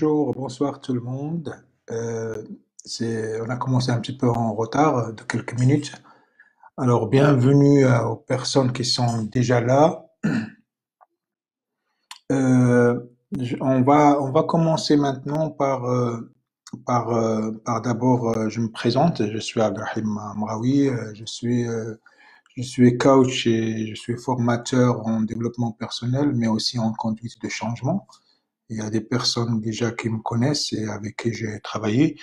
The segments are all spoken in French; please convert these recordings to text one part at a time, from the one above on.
Bonjour, bonsoir tout le monde. On a commencé un petit peu en retard de quelques minutes. Alors, bienvenue aux personnes qui sont déjà là. Euh, on va commencer maintenant par d'abord, je me présente. Je suis Abdelrahim Amraoui. Je suis coach et je suis formateur en développement personnel, mais aussi en conduite de changement. Il y a des personnes déjà qui me connaissent et avec qui j'ai travaillé.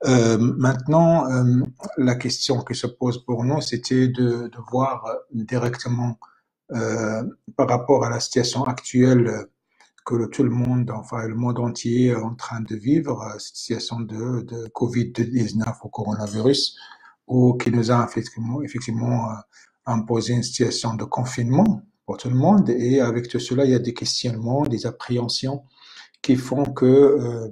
Maintenant, la question qui se pose pour nous, c'était de voir directement euh, par rapport à la situation actuelle que tout le monde, enfin le monde entier est en train de vivre, cette situation de Covid-19 au coronavirus, ou qui nous a effectivement imposé une situation de confinement pour tout le monde. Et avec tout cela, il y a des questionnements, des appréhensions qui font que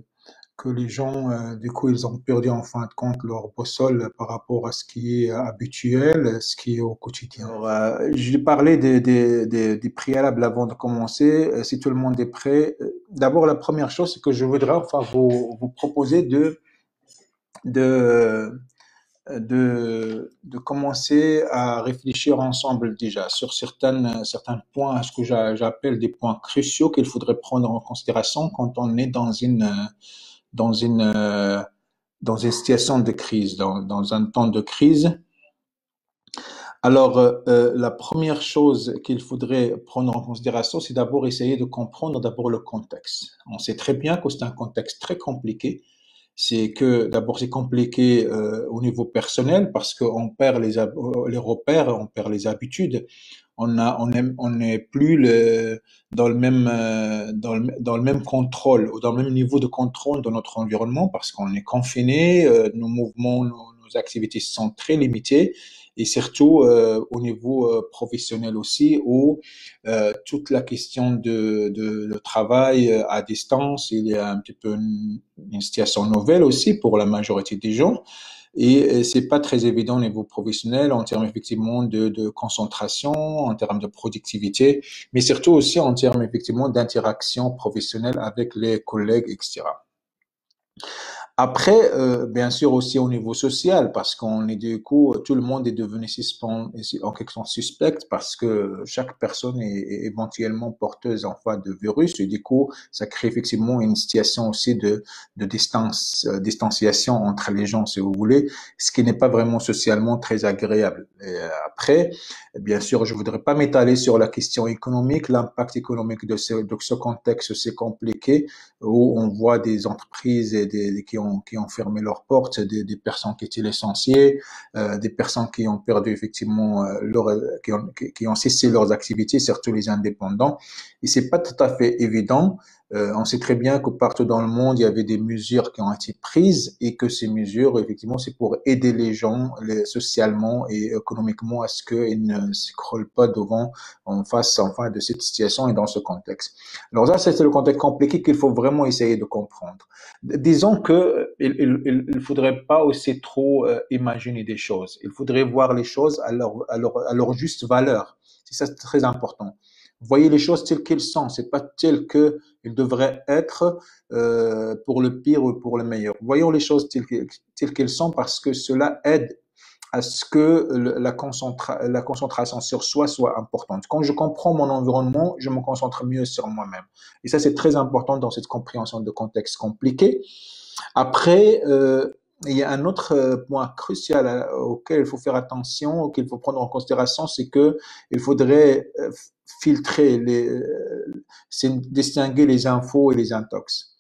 les gens, du coup, ils ont perdu en fin de compte leur boussole par rapport à ce qui est habituel, ce qui est au quotidien. Alors, je parlais des préalables avant de commencer. Si tout le monde est prêt, d'abord, la première chose, c'est que je voudrais enfin vous proposer de, de commencer à réfléchir ensemble déjà sur certains points, ce que j'appelle des points cruciaux qu'il faudrait prendre en considération quand on est dans une, euh, dans une situation de crise, dans un temps de crise. Alors, la première chose qu'il faudrait prendre en considération, c'est d'abord essayer de comprendre d'abord le contexte. On sait très bien que c'est un contexte très compliqué. C'est que d'abord c'est compliqué au niveau personnel parce qu'on perd les repères, on perd les habitudes. On n'est plus dans le même dans le même contrôle ou dans le même niveau de contrôle de notre environnement parce qu'on est confiné, nos mouvements, nos activités sont très limitées et surtout au niveau professionnel aussi où toute la question de travail à distance, il y a un petit peu une situation nouvelle aussi pour la majorité des gens. Et c'est pas très évident au niveau professionnel en termes effectivement de concentration, en termes de productivité, mais surtout aussi en termes effectivement d'interaction professionnelle avec les collègues, etc. Après, bien sûr aussi au niveau social, parce qu'on est du coup, tout le monde est devenu en quelque sorte suspect, parce que chaque personne est éventuellement porteuse en fait de virus, et du coup, ça crée effectivement une situation aussi de distanciation entre les gens, si vous voulez, ce qui n'est pas vraiment socialement très agréable. Et après, bien sûr, je voudrais pas m'étaler sur la question économique, l'impact économique de ce contexte, c'est compliqué où on voit des entreprises qui ont fermé leurs portes, des personnes qui étaient licenciées, des personnes qui ont perdu effectivement qui ont cessé leurs activités, surtout les indépendants. Et c'est pas tout à fait évident. On sait très bien que partout dans le monde, il y avait des mesures qui ont été prises et que ces mesures, effectivement, c'est pour aider les gens socialement et économiquement à ce qu'ils ne s'écroulent pas devant en face enfin de cette situation et dans ce contexte. Alors ça, c'est le contexte compliqué qu'il faut vraiment essayer de comprendre. Disons que il faudrait pas aussi trop imaginer des choses. Il faudrait voir les choses à leur juste valeur. C'est ça, c'est très important. Voyez les choses telles qu'elles sont. C'est pas telles qu'elles devraient être pour le pire ou pour le meilleur. Voyons les choses telles qu'elles sont parce que cela aide à ce que la concentration sur soi soit importante. Quand je comprends mon environnement, je me concentre mieux sur moi-même. Et ça, c'est très important dans cette compréhension de contexte compliqué. Après, il y a un autre point crucial auquel il faut faire attention, auquel il faut prendre en considération, c'est que il faudrait filtrer distinguer les infos et les intox.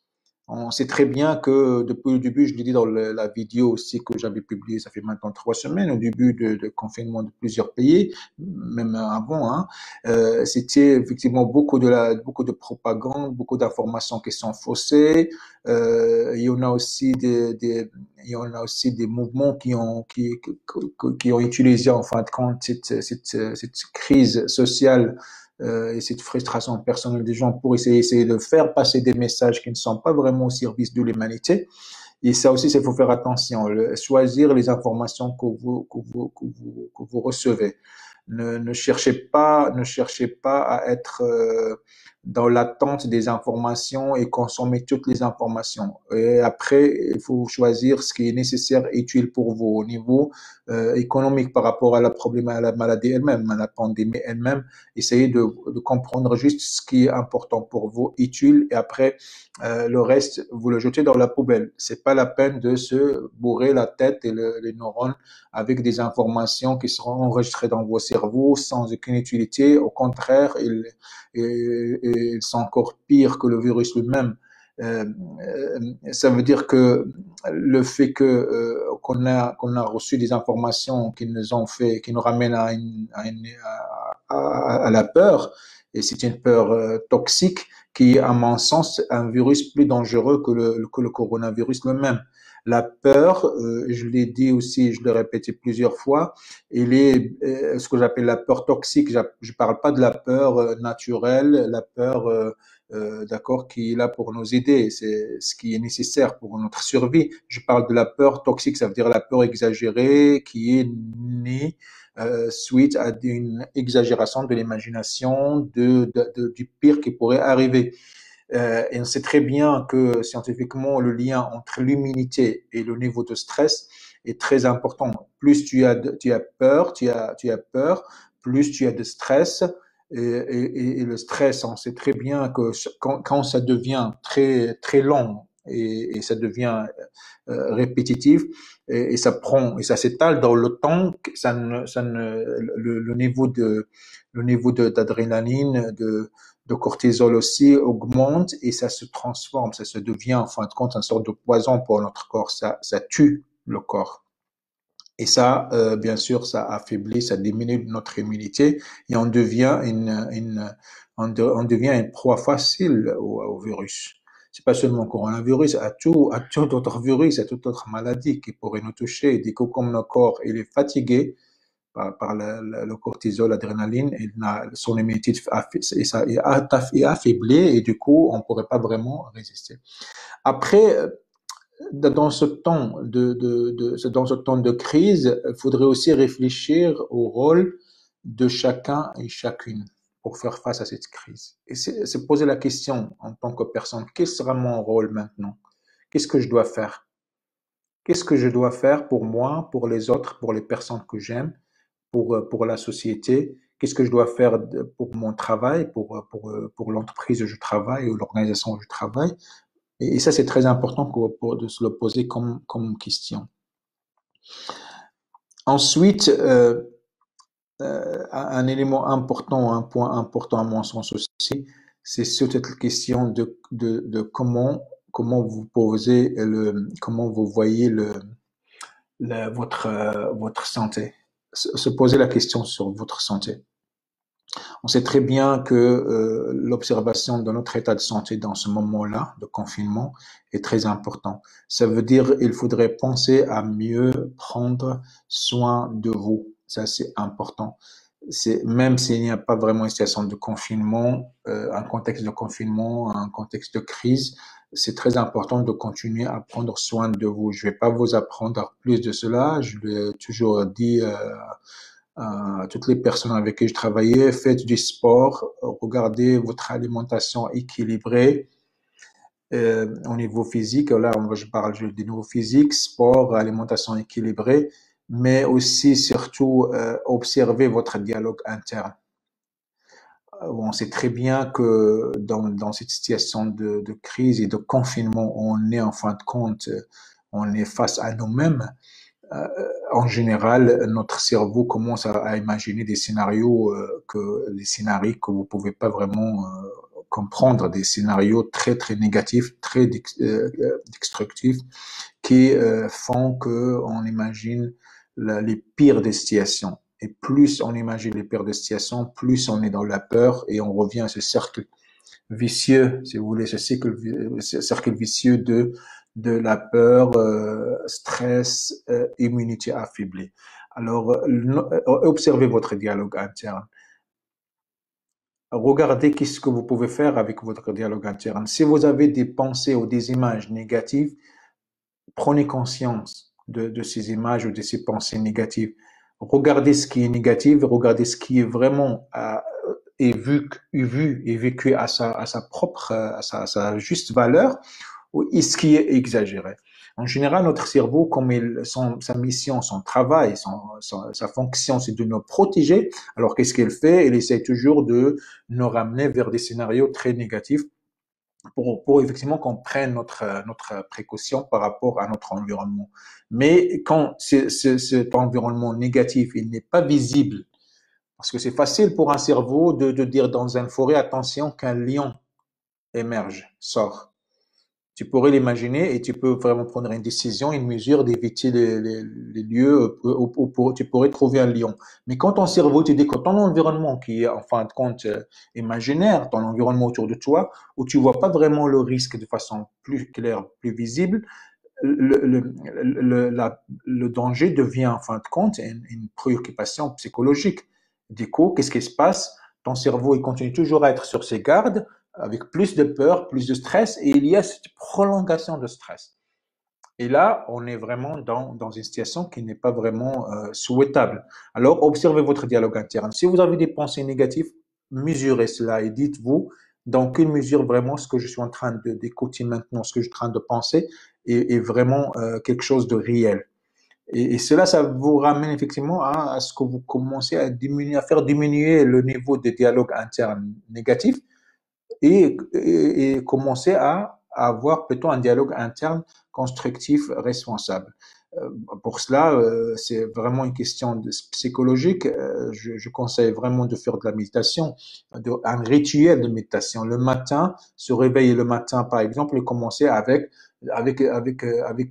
On sait très bien que depuis le début, je l'ai dit dans la vidéo aussi que j'avais publiée, ça fait maintenant 3 semaines, au début de confinement de plusieurs pays, même avant, hein, c'était effectivement beaucoup de propagande, beaucoup d'informations qui sont faussées. Il y en a aussi il y en a aussi des mouvements qui ont utilisé en fin de compte cette crise sociale et cette frustration personnelle des gens pour essayer de faire passer des messages qui ne sont pas vraiment au service de l'humanité. Et ça aussi, il faut faire attention, choisir les informations que vous recevez. Ne cherchez pas à être dans l'attente des informations et consommer toutes les informations. Et après, il faut choisir ce qui est nécessaire et utile pour vous au niveau économique par rapport à à la maladie elle-même, à la pandémie elle-même. Essayez de comprendre juste ce qui est important pour vous, utile, et après, le reste, vous le jetez dans la poubelle. C'est pas la peine de se bourrer la tête et les neurones avec des informations qui seront enregistrées dans vos cerveaux sans aucune utilité. Au contraire, ils sont encore pires que le virus lui-même. Euh, Ça veut dire que le fait que qu'on a reçu des informations qui nous ont fait, qui nous ramènent à la peur, et c'est une peur toxique qui est, à mon sens, un virus plus dangereux que le coronavirus lui-même. La peur, je l'ai dit aussi, je l'ai répété plusieurs fois, il est ce que j'appelle la peur toxique. Je parle pas de la peur naturelle, la peur, d'accord, qui est là pour nous aider, c'est ce qui est nécessaire pour notre survie. Je parle de la peur toxique, ça veut dire la peur exagérée qui est née suite à une exagération de l'imagination du pire qui pourrait arriver. Et on sait très bien que scientifiquement, le lien entre l'immunité et le niveau de stress est très important. Plus tu as peur, tu as peur, plus tu as de stress. Et le stress, on sait très bien que quand ça devient très, très long et ça devient répétitif et ça prend et ça s'étale dans le temps, le niveau d'adrénaline, de cortisol aussi augmente et ça se transforme, ça se devient en fin de compte une sorte de poison pour notre corps, ça tue le corps. Et ça, bien sûr, ça affaiblit, ça diminue notre immunité et on devient une proie facile au virus. C'est pas seulement le coronavirus, à tout autre virus, à toute autre maladie qui pourrait nous toucher. Et du coup, comme notre corps, il est fatigué, par le cortisol, l'adrénaline, son immunité est affaiblie et du coup, on ne pourrait pas vraiment résister. Après, dans ce temps de crise, il faudrait aussi réfléchir au rôle de chacun et chacune pour faire face à cette crise. Et se poser la question en tant que personne, quel sera mon rôle maintenant? Qu'est-ce que je dois faire? Qu'est-ce que je dois faire pour moi, pour les autres, pour les personnes que j'aime, pour la société? Qu'est-ce que je dois faire pour mon travail, pour l'entreprise où je travaille ou l'organisation où je travaille? Et ça, c'est très important de se le poser comme question. Ensuite, un élément important, un point important à mon sens aussi, c'est cette question de comment vous posez comment vous voyez votre santé. Se poser la question sur votre santé. On sait très bien que l'observation de notre état de santé dans ce moment-là de confinement est très important. Ça veut dire qu'il faudrait penser à mieux prendre soin de vous. Ça, c'est important. Même s'il n'y a pas vraiment une situation de confinement, un contexte de confinement, un contexte de crise, c'est très important de continuer à prendre soin de vous. Je vais pas vous apprendre plus de cela. Je l'ai toujours dit toutes les personnes avec qui je travaillais, faites du sport, regardez votre alimentation équilibrée au niveau physique. Là, je parle du niveau physique, sport, alimentation équilibrée, mais aussi, surtout, observez votre dialogue interne. On sait très bien que dans cette situation de crise et de confinement, on est en fin de compte, on est face à nous-mêmes. En général, notre cerveau commence à imaginer des scénarios que vous pouvez pas vraiment comprendre, des scénarios très très négatifs, très destructifs, qui font que on imagine les pires des situations. Et plus on imagine les pires des situations, plus on est dans la peur et on revient à ce cercle vicieux, si vous voulez, ce cercle vicieux de la peur, stress, immunité affaiblie. Alors, observez votre dialogue interne. Regardez qu'est-ce que vous pouvez faire avec votre dialogue interne. Si vous avez des pensées ou des images négatives, prenez conscience de ces images ou de ces pensées négatives. Regardez ce qui est négatif, regardez ce qui est vraiment vu et vécu à sa propre, à sa juste valeur, ou est-ce qui est exagéré? En général, notre cerveau, comme sa mission, son travail, sa fonction, c'est de nous protéger. Alors, qu'est-ce qu'elle fait? Elle essaie toujours de nous ramener vers des scénarios très négatifs pour effectivement qu'on prenne notre précaution par rapport à notre environnement. Mais quand cet environnement négatif, il n'est pas visible, parce que c'est facile pour un cerveau de dire dans une forêt, attention, qu'un lion émerge, sort. Tu pourrais l'imaginer et tu peux vraiment prendre une décision, une mesure d'éviter les lieux où tu pourrais trouver un lion. Mais quand ton cerveau te dit que ton environnement, qui est en fin de compte imaginaire, ton environnement autour de toi, où tu vois pas vraiment le risque de façon plus claire, plus visible, le, le, le danger devient en fin de compte une préoccupation psychologique. Du coup, qu'est-ce qui se passe? Ton cerveau, il continue toujours à être sur ses gardes, avec plus de peur, plus de stress, et il y a cette prolongation de stress. Et là, on est vraiment dans une situation qui n'est pas vraiment souhaitable. Alors, observez votre dialogue interne. Si vous avez des pensées négatives, mesurez cela et dites-vous dans quelle mesure vraiment ce que je suis en train d'écouter maintenant, ce que je suis en train de penser est vraiment quelque chose de réel. Et cela, ça vous ramène effectivement à ce que vous commencez à diminuer, à faire diminuer le niveau de dialogue interne négatif et commencer à avoir plutôt un dialogue interne constructif, responsable. Pour cela, c'est vraiment une question psychologique. Je conseille vraiment de faire de la méditation, un rituel de méditation. Le matin, se réveiller le matin, par exemple, et commencer avec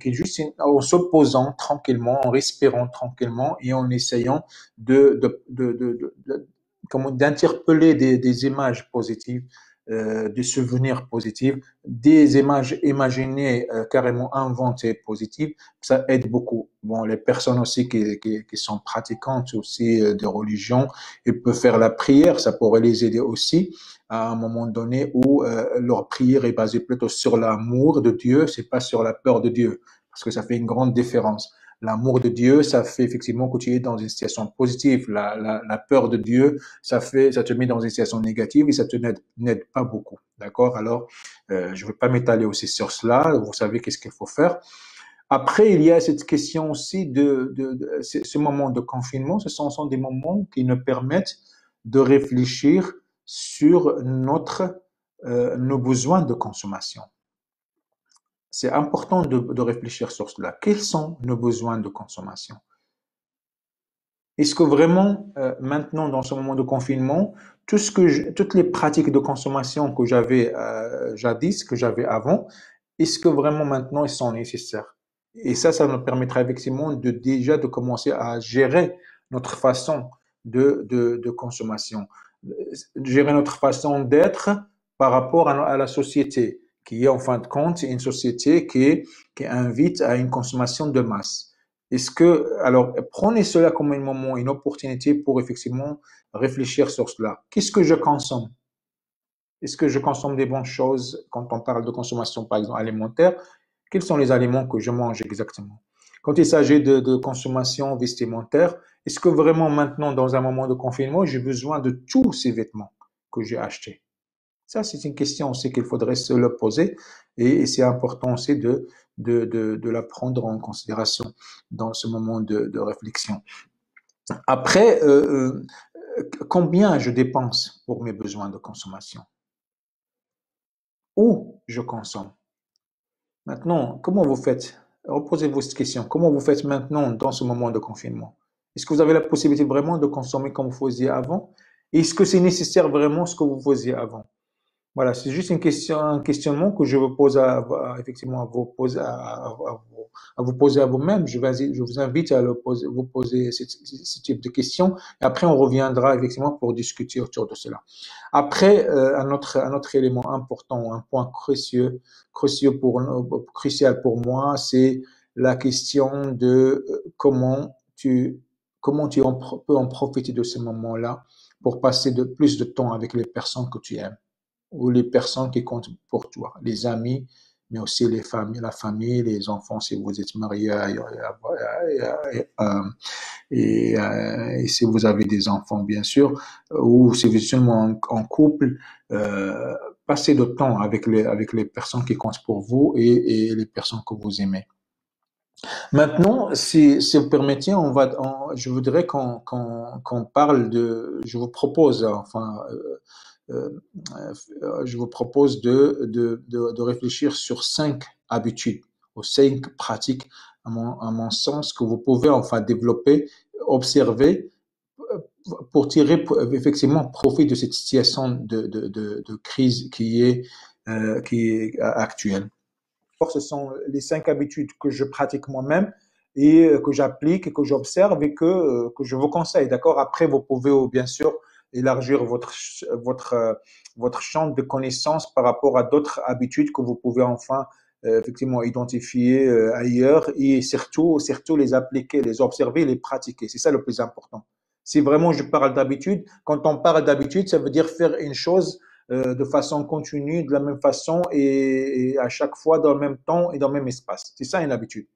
juste en se posant tranquillement, en respirant tranquillement et en essayant d'interpeller des images positives, des souvenirs positifs, des images imaginées, carrément inventées positives, ça aide beaucoup. Bon, les personnes aussi qui sont pratiquantes aussi de religion, ils peuvent faire la prière, ça pourrait les aider aussi à un moment donné où leur prière est basée plutôt sur l'amour de Dieu, c'est pas sur la peur de Dieu, parce que ça fait une grande différence. L'amour de Dieu, ça fait effectivement que tu es dans une situation positive. La peur de Dieu, ça te met dans une situation négative et ça te n'aide pas beaucoup. D'accord? Alors, je ne veux pas m'étaler aussi sur cela. Vous savez qu'est-ce qu'il faut faire. Après, il y a cette question aussi ce moment de confinement. Sont des moments qui nous permettent de réfléchir sur nos besoins de consommation. C'est important de réfléchir sur cela. Quels sont nos besoins de consommation? Est-ce que vraiment, maintenant, dans ce moment de confinement, toutes les pratiques de consommation que j'avais jadis, que j'avais avant, est-ce que vraiment maintenant elles sont nécessaires? Et ça nous permettra effectivement déjà de commencer à gérer notre façon de consommation, gérer notre façon d'être par rapport à la société, qui est en fin de compte une société qui invite à une consommation de masse. Alors, prenez cela comme un moment, une opportunité pour effectivement réfléchir sur cela. Qu'est-ce que je consomme? Est-ce que je consomme des bonnes choses quand on parle de consommation, par exemple, alimentaire? Quels sont les aliments que je mange exactement? Quand il s'agit de consommation vestimentaire, est-ce que vraiment maintenant, dans un moment de confinement, j'ai besoin de tous ces vêtements que j'ai achetés? Ça, c'est une question aussi qu'il faudrait se le poser et c'est important aussi de la prendre en considération dans ce moment de réflexion. Après, combien je dépense pour mes besoins de consommation? Où je consomme? Maintenant, comment vous faites? Reposez-vous cette question. Comment vous faites maintenant dans ce moment de confinement? Est-ce que vous avez la possibilité vraiment de consommer comme vous faisiez avant? Est-ce que c'est nécessaire vraiment ce que vous faisiez avant? Voilà, c'est juste une question, un questionnement que je vous pose effectivement à vous poser à vous-même. Je vous invite à vous poser ce type de questions. Et après, on reviendra effectivement pour discuter autour de cela. Après, un autre élément important, un point crucial pour moi, c'est la question de comment peux en profiter de ce moment-là pour passer plus de temps avec les personnes que tu aimes ou les personnes qui comptent pour toi, les amis mais aussi les familles, la famille, les enfants si vous êtes marié et si vous avez des enfants, bien sûr, ou si vous êtes seulement en couple, euh, passez de temps avec les personnes qui comptent pour vous et les personnes que vous aimez. Maintenant, si vous permettez, je voudrais qu'on parle je vous propose, enfin, euh, je vous propose de réfléchir sur 5 habitudes ou 5 pratiques, à mon sens, que vous pouvez enfin développer, observer pour tirer effectivement profit de cette situation de crise qui est actuelle. Ce sont les 5 habitudes que je pratique moi-même et que j'applique, que j'observe et que je vous conseille. D'accord. Après, vous pouvez bien sûr élargir votre champ de connaissances par rapport à d'autres habitudes que vous pouvez enfin effectivement identifier ailleurs et surtout les appliquer, les observer, les pratiquer. C'est ça le plus important. Si vraiment je parle d'habitude, quand on parle d'habitude, ça veut dire faire une chose de façon continue, de la même façon et à chaque fois dans le même temps et dans le même espace. C'est ça une habitude.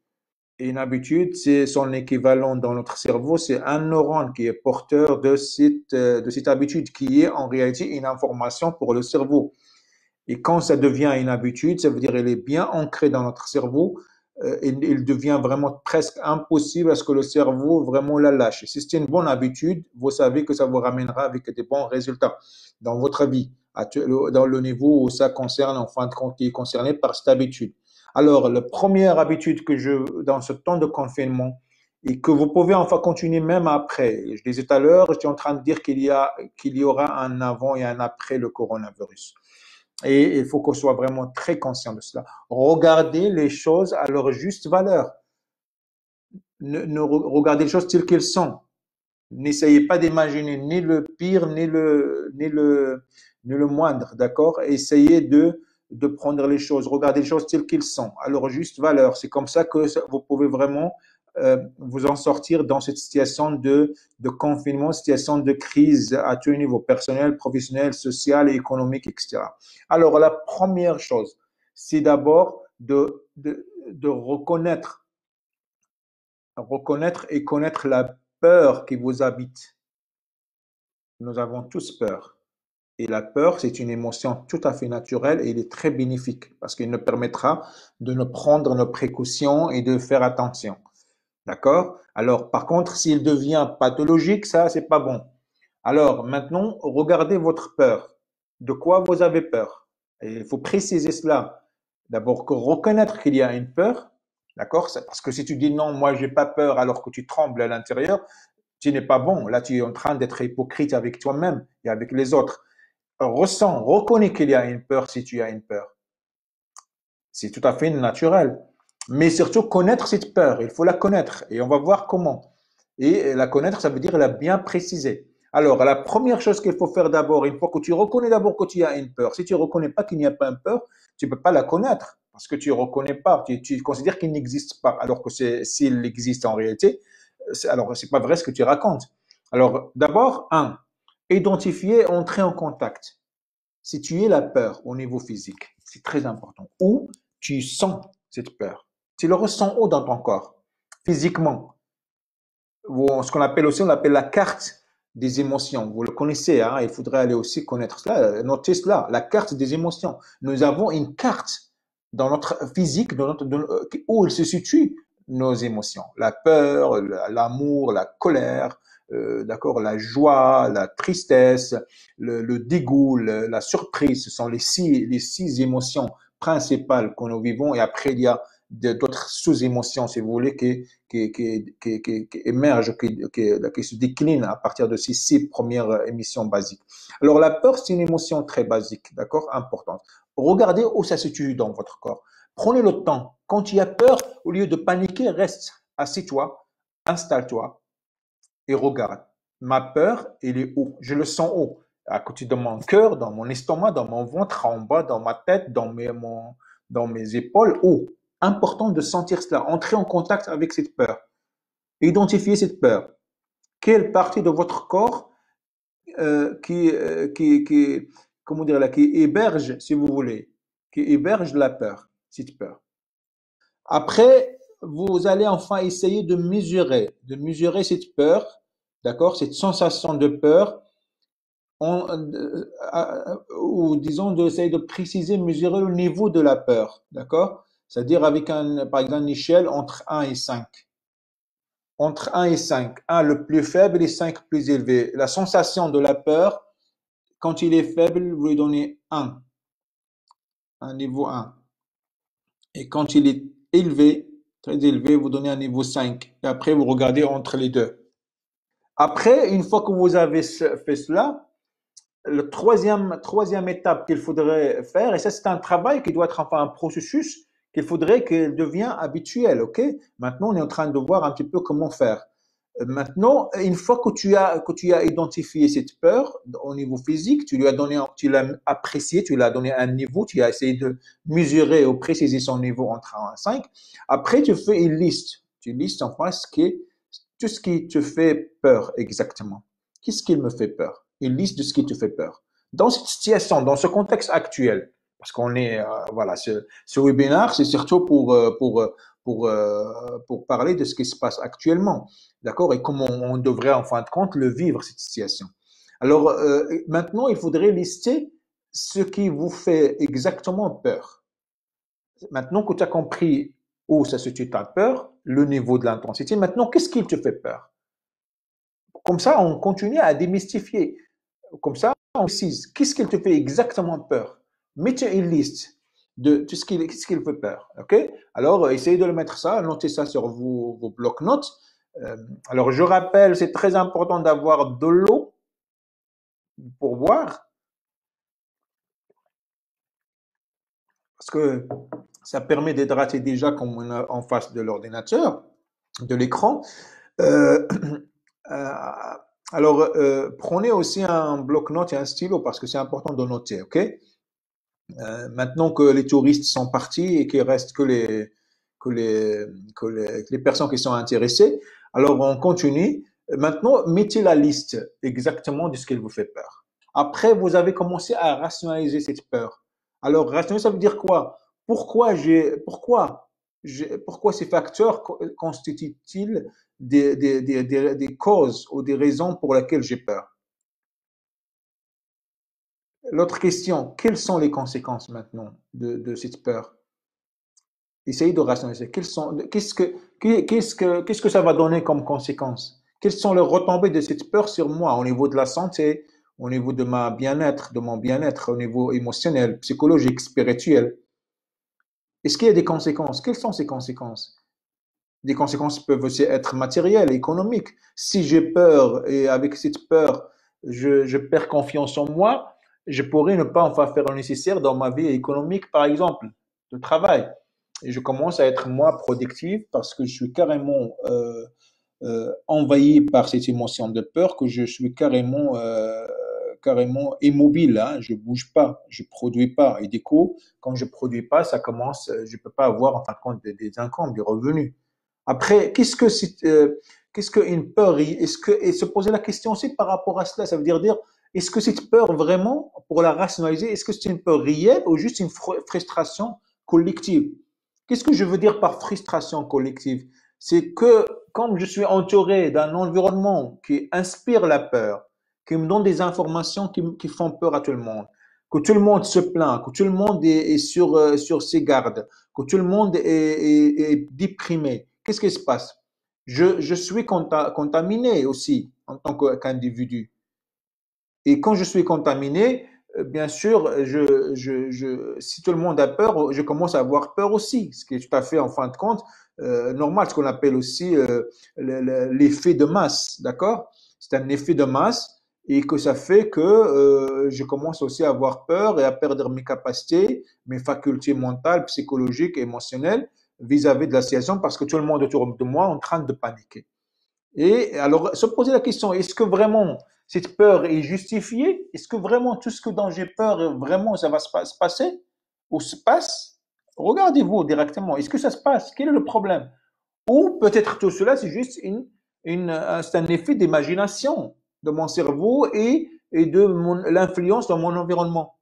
Et une habitude, c'est son équivalent dans notre cerveau, c'est un neurone qui est porteur de cette habitude qui est en réalité une information pour le cerveau. Et quand ça devient une habitude, ça veut dire qu'elle est bien ancrée dans notre cerveau. Il devient vraiment presque impossible à ce que le cerveau vraiment la lâche. Si c'est une bonne habitude, vous savez que ça vous ramènera avec des bons résultats dans votre vie, dans le niveau où ça concerne, en fin de compte, qui est concerné par cette habitude. Alors, la première habitude dans ce temps de confinement, et que vous pouvez enfin continuer même après. Je disais tout à l'heure, j'étais en train de dire qu'il y aura un avant et un après le coronavirus. Et il faut qu'on soit vraiment très conscient de cela. Regardez les choses à leur juste valeur. Regardez les choses telles qu'elles sont. N'essayez pas d'imaginer ni le pire, ni le moindre, d'accord? Essayez de prendre les choses, regardez les choses telles qu'elles sont, à leur juste valeur. C'est comme ça que vous pouvez vraiment vous en sortir dans cette situation de confinement, situation de crise à tous les niveaux, personnel, professionnel, social, économique, etc. Alors, la première chose, c'est d'abord de reconnaître et connaître la peur qui vous habite. Nous avons tous peur. Et la peur, c'est une émotion tout à fait naturelle et elle est très bénéfique parce qu'elle nous permettra de nous prendre nos précautions et de faire attention. D'accord? Alors, par contre, s'il devient pathologique, ça, c'est pas bon. Alors, maintenant, regardez votre peur. De quoi vous avez peur? Et il faut préciser cela. D'abord, reconnaître qu'il y a une peur. D'accord? Parce que si tu dis non, moi, j'ai pas peur alors que tu trembles à l'intérieur, tu n'es pas bon. Là, tu es en train d'être hypocrite avec toi-même et avec les autres. Ressens, reconnais qu'il y a une peur si tu as une peur. C'est tout à fait naturel. Mais surtout, connaître cette peur. Il faut la connaître et on va voir comment. Et la connaître, ça veut dire la bien préciser. Alors, la première chose qu'il faut faire d'abord, une fois que tu reconnais d'abord que tu as une peur, si tu ne reconnais pas qu'il n'y a pas une peur, tu ne peux pas la connaître parce que tu ne reconnais pas, tu considères qu'il n'existe pas, alors que s'il existe en réalité, alors c'est pas vrai ce que tu racontes. Alors, d'abord, identifier, entrer en contact. Situer la peur au niveau physique, c'est très important. Où tu sens cette peur. Tu le ressens où dans ton corps? Physiquement. Ce qu'on appelle aussi, on l'appelle la carte des émotions. Vous le connaissez, hein? Il faudrait aller aussi connaître cela, noter cela, la carte des émotions. Nous avons une carte dans notre physique, où il se situe nos émotions. La peur, l'amour, la colère, d'accord, la joie, la tristesse, le dégoût, la surprise. Ce sont les six émotions principales que nous vivons. Et après, il y a d'autres sous-émotions, si vous voulez, qui émergent, qui se déclinent à partir de ces 6 premières émissions basiques. Alors, la peur, c'est une émotion très basique, d'accord, importante. Regardez où ça se situe dans votre corps. Prenez le temps. Quand tu as peur, au lieu de paniquer, reste, assis-toi, installe-toi et regarde. Ma peur, elle est où? Je le sens où? À côté de mon cœur, dans mon estomac, dans mon ventre, en bas, dans ma tête, dans mes épaules. Où? Important de sentir cela. Entrer en contact avec cette peur. Identifier cette peur. Quelle partie de votre corps comment dire là, qui héberge, si vous voulez, qui héberge la peur. cette peur. Après, vous allez enfin essayer de mesurer cette peur, d'accord, cette sensation de peur, ou disons d'essayer de préciser, mesurer le niveau de la peur, d'accord? C'est-à-dire avec par exemple, une échelle entre 1 et 5. Entre 1 et 5, 1 le plus faible et 5 plus élevé. La sensation de la peur, quand il est faible, vous lui donnez un niveau 1. Et quand il est élevé, très élevé, vous donnez un niveau 5. Et après, vous regardez entre les deux. Après, une fois que vous avez fait cela, le troisième étape qu'il faudrait faire, et ça c'est un travail qui doit être enfin un processus qu'il faudrait qu'il devienne habituel, ok? Maintenant, on est en train de voir un petit peu comment faire. Maintenant, une fois que tu as identifié cette peur au niveau physique, tu l'as apprécié, tu l'as donné un niveau, tu as essayé de mesurer ou préciser son niveau entre 1 et 5. Après, tu fais une liste. Tu listes enfin tout ce qui te fait peur exactement. Qu'est-ce qui me fait peur? Une liste de ce qui te fait peur. Dans cette situation, dans ce contexte actuel, parce qu'on est, voilà, ce webinaire, c'est surtout pour parler de ce qui se passe actuellement, d'accord, et comment on devrait en fin de compte le vivre, cette situation. Alors, maintenant, il faudrait lister ce qui vous fait exactement peur. Maintenant que tu as compris où ça se situe ta peur, le niveau de l'intensité, maintenant, qu'est-ce qui te fait peur? Comme ça, on continue à démystifier. Comme ça, on précise qu'est-ce qui te fait exactement peur. Mettez une liste de tout ce qui fait peur. Ok? Alors, essayez de le mettre ça, notez ça sur vos blocs-notes. Alors, je rappelle, c'est très important d'avoir de l'eau pour boire, parce que ça permet d'hydrater déjà comme on a en face de l'ordinateur, de l'écran. Euh, euh, alors, prenez aussi un bloc-notes et un stylo parce que c'est important de noter, ok? Maintenant que les touristes sont partis et qu'il reste que les personnes qui sont intéressées, alors on continue. Maintenant, mettez la liste exactement de ce qui vous fait peur. Après, vous avez commencé à rationaliser cette peur. Alors, rationaliser, ça veut dire quoi? Pourquoi ces facteurs constituent-ils des causes ou des raisons pour lesquelles j'ai peur? L'autre question, quelles sont les conséquences maintenant de cette peur? Essayez de rationaliser. Qu'est-ce que ça va donner comme conséquence? Quelles sont les retombées de cette peur sur moi au niveau de la santé, au niveau de ma bien-être, de mon bien-être, au niveau émotionnel, psychologique, spirituel? Est-ce qu'il y a des conséquences? Quelles sont ces conséquences? Des conséquences peuvent aussi être matérielles, économiques. Si j'ai peur et avec cette peur, je perds confiance en moi, je pourrais ne pas enfin faire le nécessaire dans ma vie économique, par exemple, de travail. Et je commence à être moins productive parce que je suis carrément envahi par cette émotion de peur que je suis carrément immobile. Hein. Je bouge pas, je produis pas. Et du coup, quand je produis pas, ça commence, je peux pas avoir en fin de compte des incomes, des revenus. Après, qu'est-ce qu'une peur, et se poser la question aussi par rapport à cela, ça veut dire, est-ce que cette peur vraiment, pour la rationaliser, est-ce que c'est une peur réelle ou juste une frustration collective? Qu'est-ce que je veux dire par frustration collective? C'est que comme je suis entouré d'un environnement qui inspire la peur, qui me donne des informations qui font peur à tout le monde, que tout le monde se plaint, que tout le monde est sur ses gardes, que tout le monde est déprimé, qu'est-ce qui se passe? Je suis contaminé aussi en tant qu'individu. Et quand je suis contaminé, bien sûr, si tout le monde a peur, je commence à avoir peur aussi, ce qui est tout à fait, en fin de compte, normal, ce qu'on appelle aussi l'effet de masse, d'accord? C'est un effet de masse et que ça fait que je commence aussi à avoir peur et à perdre mes capacités, mes facultés mentales, psychologiques, émotionnelles vis-à-vis de la situation parce que tout le monde autour de moi est en train de paniquer. Et alors, se poser la question, est-ce que vraiment cette peur est justifiée? Est-ce que vraiment tout ce que dont j'ai peur, vraiment ça va se passer? Ou se passe? Regardez-vous directement. Est-ce que ça se passe? Quel est le problème? Ou peut-être tout cela, c'est juste c'est un effet d'imagination de mon cerveau et de l'influence dans mon environnement.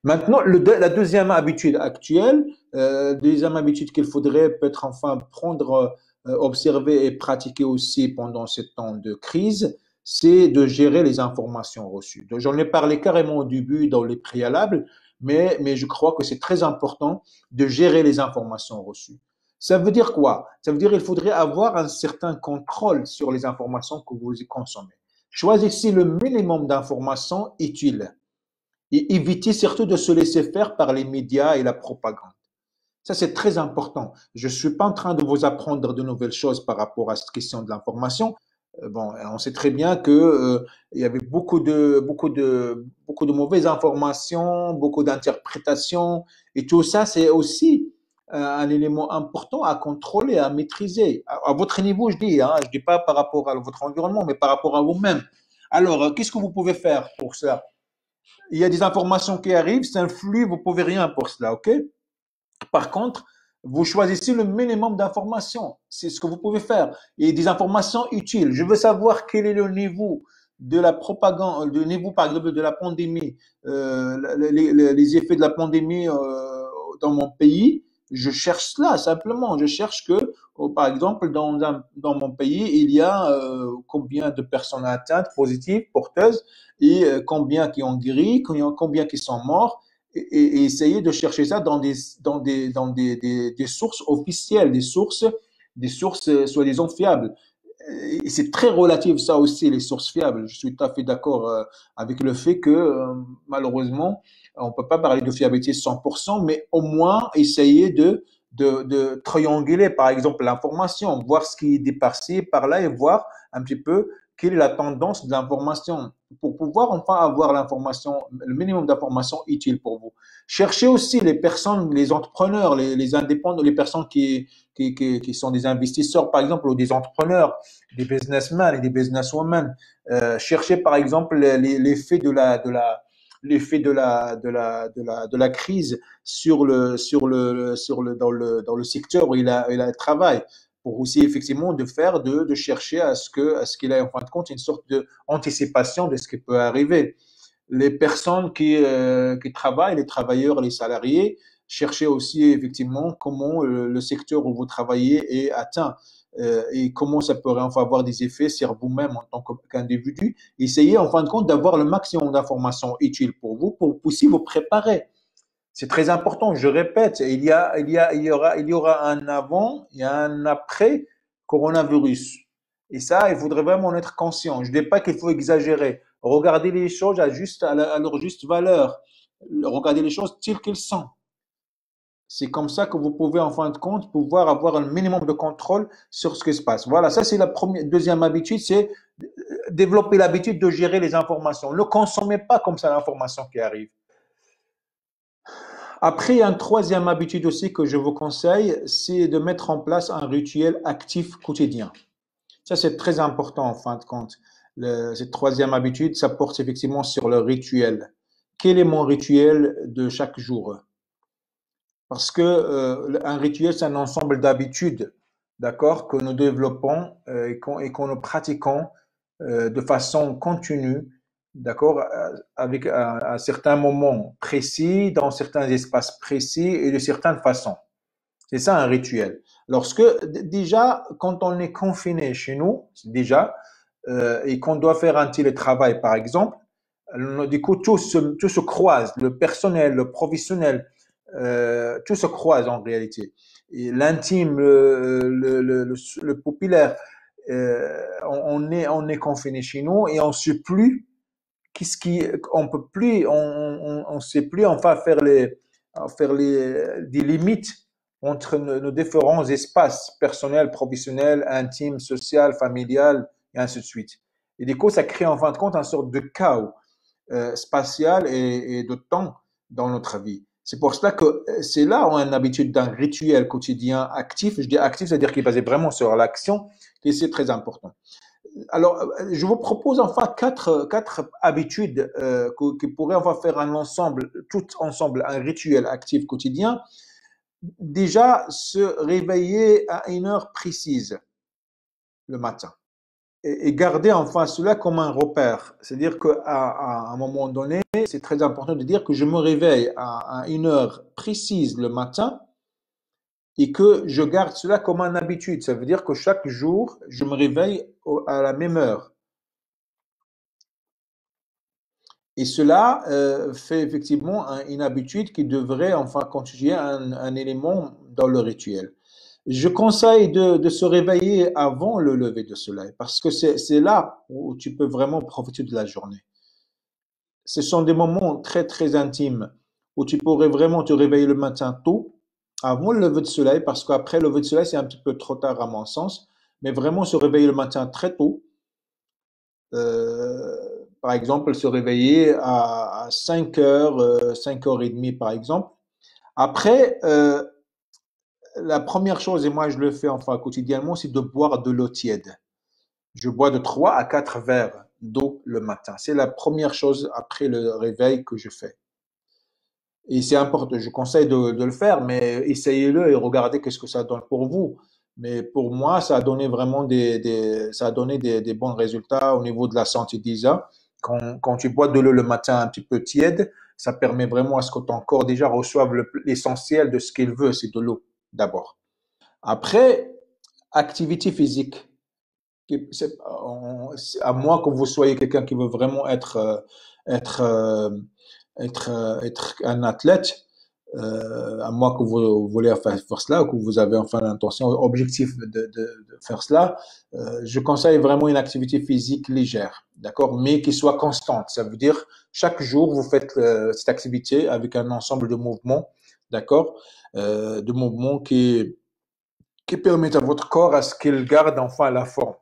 Maintenant, la deuxième habitude actuelle, deuxième habitude qu'il faudrait peut-être enfin prendre, observer et pratiquer aussi pendant ce temps de crise, c'est de gérer les informations reçues. Donc, j'en ai parlé carrément au début dans les préalables, mais je crois que c'est très important de gérer les informations reçues. Ça veut dire quoi? Ça veut dire qu'il faudrait avoir un certain contrôle sur les informations que vous consommez. Choisissez le minimum d'informations utiles et éviter surtout de se laisser faire par les médias et la propagande. Ça, c'est très important. Je ne suis pas en train de vous apprendre de nouvelles choses par rapport à cette question de l'information. Bon, on sait très bien que il y avait beaucoup de mauvaises informations, beaucoup d'interprétations, et tout ça, c'est aussi un élément important à contrôler, à maîtriser. À votre niveau, je dis pas par rapport à votre environnement, mais par rapport à vous-même. Alors, qu'est-ce que vous pouvez faire pour ça? Il y a des informations qui arrivent, c'est un flux, vous ne pouvez rien pour cela, ok? Par contre, vous choisissez le minimum d'informations, c'est ce que vous pouvez faire, et des informations utiles. Je veux savoir quel est le niveau de la propagande, le niveau par exemple de la pandémie, les effets de la pandémie dans mon pays. Je cherche cela simplement. Je cherche que, par exemple, dans mon pays, il y a combien de personnes atteintes, positives, porteuses, et combien qui ont guéri, combien qui sont morts, et essayer de chercher ça dans des sources officielles, des sources soi-disant fiables. Et c'est très relatif ça aussi, les sources fiables. Je suis tout à fait d'accord avec le fait que malheureusement, on ne peut pas parler de fiabilité 100%, mais au moins essayer de trianguler, par exemple, l'information, voir ce qui est dépassé par là et voir un petit peu quelle est la tendance de l'information pour pouvoir enfin avoir l'information, le minimum d'informations utiles pour vous. Cherchez aussi les personnes, les entrepreneurs, les indépendants, les personnes qui sont des investisseurs, par exemple, ou des entrepreneurs, des businessmen et des businesswomen. Cherchez, par exemple, l'effet de la crise dans le secteur où il travaille, pour aussi effectivement de chercher à ce qu'il ait en fin de compte une sorte d'anticipation de ce qui peut arriver. Les personnes qui travaillent, les travailleurs, les salariés, cherchez aussi effectivement comment le secteur où vous travaillez est atteint et comment ça pourrait enfin avoir des effets sur vous-même en tant qu'individu. Essayez en fin de compte d'avoir le maximum d'informations utiles pour vous pour aussi vous préparer. C'est très important, je répète, il y aura un avant et un après coronavirus. Et ça, il faudrait vraiment en être conscient. Je ne dis pas qu'il faut exagérer. Regardez les choses à leur juste valeur. Regardez les choses telles qu'elles sont. C'est comme ça que vous pouvez, en fin de compte, pouvoir avoir un minimum de contrôle sur ce qui se passe. Voilà, ça c'est la deuxième habitude, c'est développer l'habitude de gérer les informations. Ne consommez pas comme ça l'information qui arrive. Après, une troisième habitude aussi que je vous conseille, c'est de mettre en place un rituel actif quotidien. Ça, c'est très important en fin de compte. Cette troisième habitude, ça porte effectivement sur le rituel. Quel est mon rituel de chaque jour? Parce que un rituel, c'est un ensemble d'habitudes, d'accord, que nous développons et qu'on nous pratiquons de façon continue, d'accord, avec un certain moment précis, dans certains espaces précis et de certaines façons. C'est ça un rituel. Lorsque déjà, quand on est confiné chez nous, déjà, et qu'on doit faire un télétravail, par exemple, du coup, tout se croise, le personnel, le professionnel, tout se croise en réalité. Et l'intime, le populaire, on est confiné chez nous et on ne sait plus qu'est-ce qui, on peut plus, on sait plus enfin faire des limites entre nos différents espaces personnels, professionnels, intimes, social, familial et ainsi de suite. Et du coup, ça crée en fin de compte une sorte de chaos spatial et de temps dans notre vie. C'est pour cela que c'est là où on a l'habitude d'un rituel quotidien actif. Je dis actif, c'est-à-dire qui est basé vraiment sur l'action, et c'est très important. Alors, je vous propose enfin quatre habitudes qui pourraient enfin faire un ensemble, tout ensemble, un rituel actif quotidien. Déjà, se réveiller à une heure précise le matin. et garder enfin cela comme un repère. C'est-à-dire qu'à un moment donné, c'est très important de dire que je me réveille à une heure précise le matin et que je garde cela comme une habitude. Ça veut dire que chaque jour, je me réveille à la même heure. Et cela fait effectivement une habitude qui devrait enfin constituer un élément dans le rituel. Je conseille de se réveiller avant le lever de soleil parce que c'est là où tu peux vraiment profiter de la journée. Ce sont des moments très très intimes où tu pourrais vraiment te réveiller le matin tôt avant le lever de soleil parce qu'après le lever de soleil c'est un petit peu trop tard à mon sens, mais vraiment se réveiller le matin très tôt. Euh, Par exemple, se réveiller à 5 heures, 5h30 par exemple. Après, la première chose, et moi je le fais enfin quotidiennement, c'est de boire de l'eau tiède. Je bois de 3 à 4 verres d'eau le matin. C'est la première chose après le réveil que je fais. Et c'est important, je conseille de le faire, mais essayez-le et regardez qu'est-ce que ça donne pour vous. Mais pour moi, ça a donné vraiment ça a donné des bons résultats au niveau de la santé d'Isa. Quand tu bois de l'eau le matin un petit peu tiède, ça permet vraiment à ce que ton corps déjà reçoive l'essentiel de ce qu'il veut, c'est de l'eau d'abord. Après, activité physique. À moins que vous soyez quelqu'un qui veut vraiment être, euh, être un athlète, à moins que vous voulez faire cela ou que vous avez enfin l'intention, objectif de faire cela, je conseille vraiment une activité physique légère, d'accord, mais qui soit constante. Ça veut dire chaque jour vous faites cette activité avec un ensemble de mouvements, d'accord, de mouvements qui permettent à votre corps à ce qu'il garde enfin la forme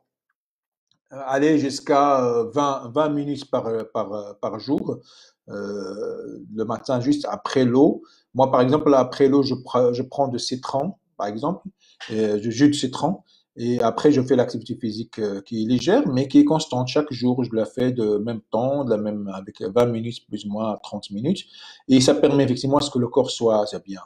aller jusqu'à 20 minutes par jour, le matin juste après l'eau. Moi, par exemple, après l'eau, je prends de citron, par exemple, du jus de citron, et après, je fais l'activité physique qui est légère, mais qui est constante. Chaque jour, je la fais de même temps, avec 20 minutes plus ou moins 30 minutes, et ça permet effectivement à ce que le corps soit bien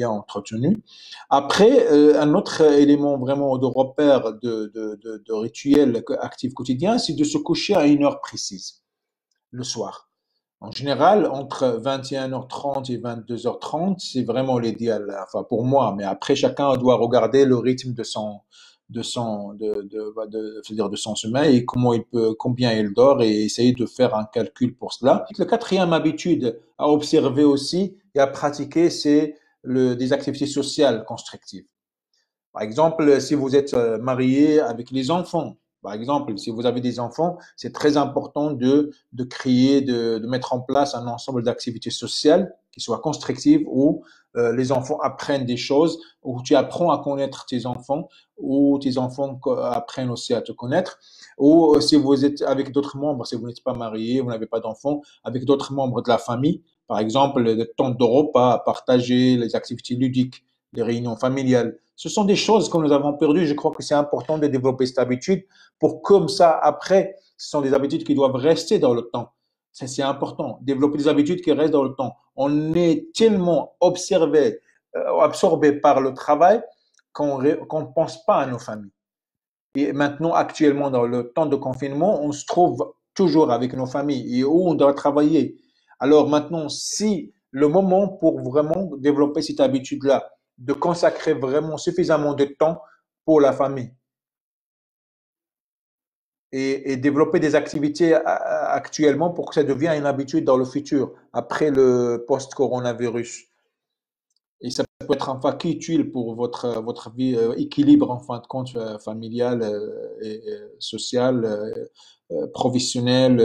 entretenu. Après, un autre élément vraiment de repère de rituel actif quotidien, c'est de se coucher à une heure précise, le soir. En général, entre 21h30 et 22h30, c'est vraiment l'idéal, enfin pour moi, mais après, chacun doit regarder le rythme de son sommeil et combien il dort et essayer de faire un calcul pour cela. La quatrième habitude à observer aussi et à pratiquer, c'est des activités sociales constructives. Par exemple, si vous êtes marié avec les enfants, par exemple, si vous avez des enfants, c'est très important de créer, de mettre en place un ensemble d'activités sociales qui soient constructives où les enfants apprennent des choses, où tu apprends à connaître tes enfants, où tes enfants apprennent aussi à te connaître, ou si vous êtes avec d'autres membres, si vous n'êtes pas marié, vous n'avez pas d'enfants, avec d'autres membres de la famille, par exemple, le temps de repas, partager les activités ludiques, les réunions familiales. Ce sont des choses que nous avons perdues. Je crois que c'est important de développer cette habitude pour comme ça, après, ce sont des habitudes qui doivent rester dans le temps. C'est important. Développer des habitudes qui restent dans le temps. On est tellement absorbé par le travail qu'on ne pense pas à nos familles. Et maintenant, actuellement, dans le temps de confinement, on se trouve toujours avec nos familles et où on doit travailler. Alors maintenant, si le moment pour vraiment développer cette habitude-là, de consacrer vraiment suffisamment de temps pour la famille et développer des activités actuellement pour que ça devienne une habitude dans le futur, après le post-coronavirus. Et ça peut être enfin qui utile pour votre vie, équilibre en fin de compte, familial, et social, professionnel,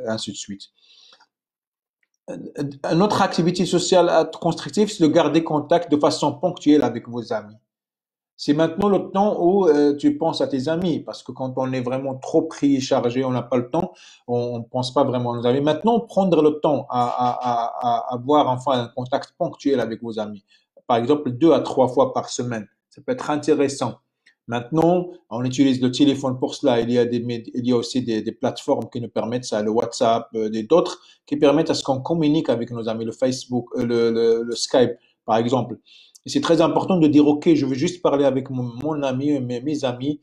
ainsi de suite. Une autre activité sociale constructive, c'est de garder contact de façon ponctuelle avec vos amis. C'est maintenant le temps où tu penses à tes amis, parce que quand on est vraiment trop pris, chargé, on n'a pas le temps, on ne pense pas vraiment à nos amis. Maintenant, prendre le temps à avoir enfin un contact ponctuel avec vos amis. Par exemple, 2 à 3 fois par semaine. Ça peut être intéressant. Maintenant, on utilise le téléphone pour cela. Il y a aussi des plateformes qui nous permettent ça, le WhatsApp, et d'autres qui permettent à ce qu'on communique avec nos amis, le Facebook, le Skype par exemple. Et c'est très important de dire, OK, je veux juste parler avec mon ami, mes amis,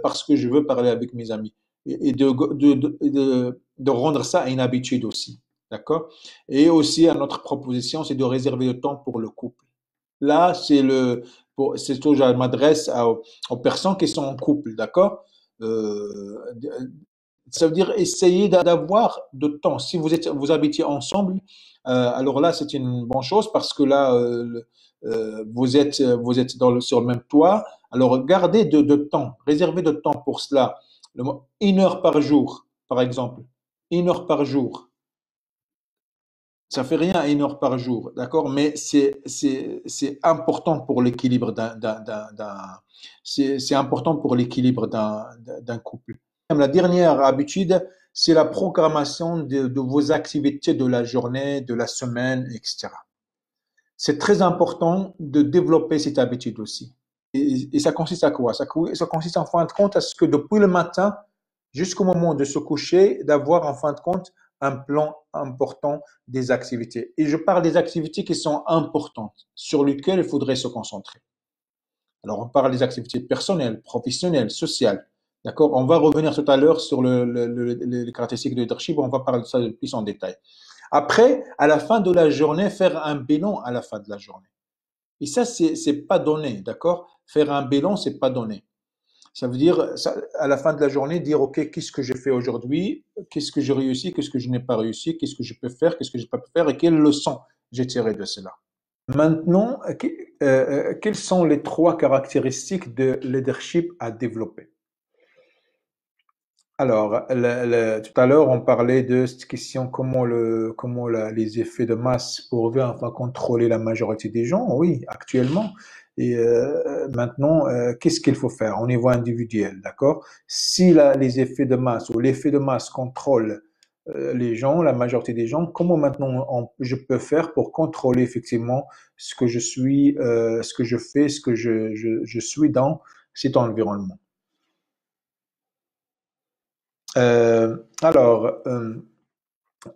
parce que je veux parler avec mes amis. Et de rendre ça une habitude aussi. D'accord? Et aussi, à notre proposition, c'est de réserver le temps pour le couple. Là, c'est toujours, je m'adresse aux personnes qui sont en couple, d'accord? Euh, Ça veut dire essayer d'avoir de temps. Si vous habitiez ensemble, alors là, c'est une bonne chose parce que là, vous êtes sur le même toit. Alors, gardez de temps, réservez de temps pour cela. 1 heure par jour, par exemple. 1 heure par jour. Ça fait rien 1 heure par jour, d'accord? Mais c'est important pour l'équilibre c'est important pour l'équilibre d'un couple. La dernière habitude, c'est la programmation de vos activités de la journée, de la semaine, etc. C'est très important de développer cette habitude aussi. Et ça consiste à quoi? Ça consiste en fin de compte à ce que depuis le matin jusqu'au moment de se coucher, d'avoir en fin de compte un plan important des activités. Et je parle des activités qui sont importantes, sur lesquelles il faudrait se concentrer. Alors, on parle des activités personnelles, professionnelles, sociales. D'accord? On va revenir tout à l'heure sur les caractéristiques de leadership, on va parler de ça plus en détail. Après, à la fin de la journée, faire un bilan à la fin de la journée. Et ça, c'est pas donné, d'accord? Faire un bilan, c'est pas donné. Ça veut dire, à la fin de la journée, dire, OK, qu'est-ce que j'ai fait aujourd'hui? Qu'est-ce que j'ai réussi? Qu'est-ce que je n'ai pas réussi? Qu'est-ce que je peux faire? Qu'est-ce que je peux pas faire? Et quelles leçons j'ai tirées de cela? Maintenant, quelles sont les 3 caractéristiques de leadership à développer? Alors, tout à l'heure, on parlait de cette question, les effets de masse pourraient enfin contrôler la majorité des gens. Oui, actuellement. Et maintenant, qu'est-ce qu'il faut faire au niveau individuel, d'accord? Si les effets de masse ou l'effet de masse contrôle les gens, la majorité des gens, comment maintenant je peux faire pour contrôler effectivement ce que je suis, ce que je fais, ce que je suis dans cet environnement? Alors,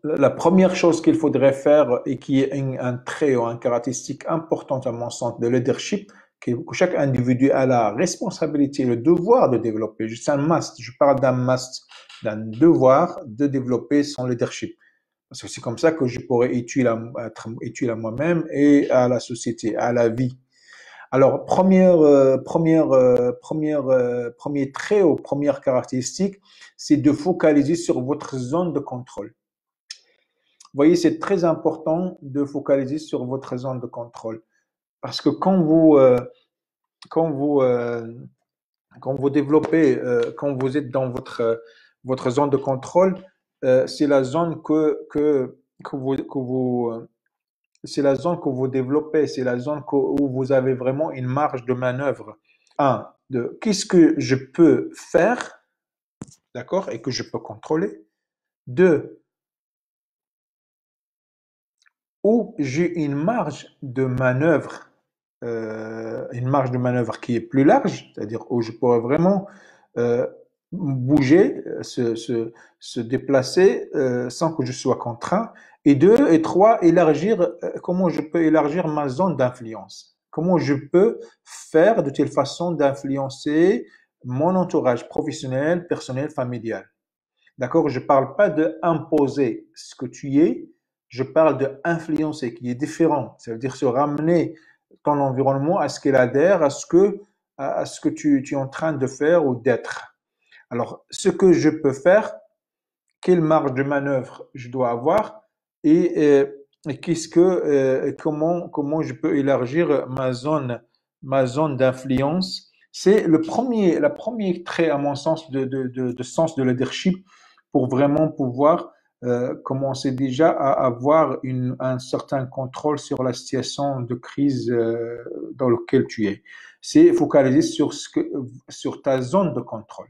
la première chose qu'il faudrait faire et qui est un trait ou une caractéristique importante à mon sens de leadership, que chaque individu a la responsabilité, le devoir de développer. C'est un must. Je parle d'un must, d'un devoir de développer son leadership. Parce que c'est comme ça que je pourrais être utile à moi-même et à la société, à la vie. Alors, premier trait ou première caractéristique, c'est de focaliser sur votre zone de contrôle. Vous voyez, c'est très important de focaliser sur votre zone de contrôle. Parce que quand vous, euh, quand vous développez, quand vous êtes dans votre zone de contrôle, c'est la zone c'est la zone que vous développez, c'est la zone où vous avez vraiment une marge de manœuvre. De qu'est-ce que je peux faire, d'accord, et que je peux contrôler. Deux, où j'ai une marge de manœuvre qui est plus large, c'est-à-dire où je pourrais vraiment euh, bouger, se déplacer sans que je sois contraint. Et deux, et trois, comment je peux élargir ma zone d'influence. Comment je peux faire de telle façon d'influencer mon entourage professionnel, personnel, familial. D'accord? Je ne parle pas d'imposer ce que tu es, je parle d'influencer, qui est différent. Ça veut dire se ramener ton environnement à ce qu'il adhère, à ce que tu es en train de faire ou d'être. Alors, ce que je peux faire, quelle marge de manœuvre je dois avoir et comment je peux élargir ma zone d'influence. C'est la première trait, à mon sens, de sens de leadership pour vraiment pouvoir commencer déjà à avoir un certain contrôle sur la situation de crise dans laquelle tu es. C'est focaliser sur ta zone de contrôle.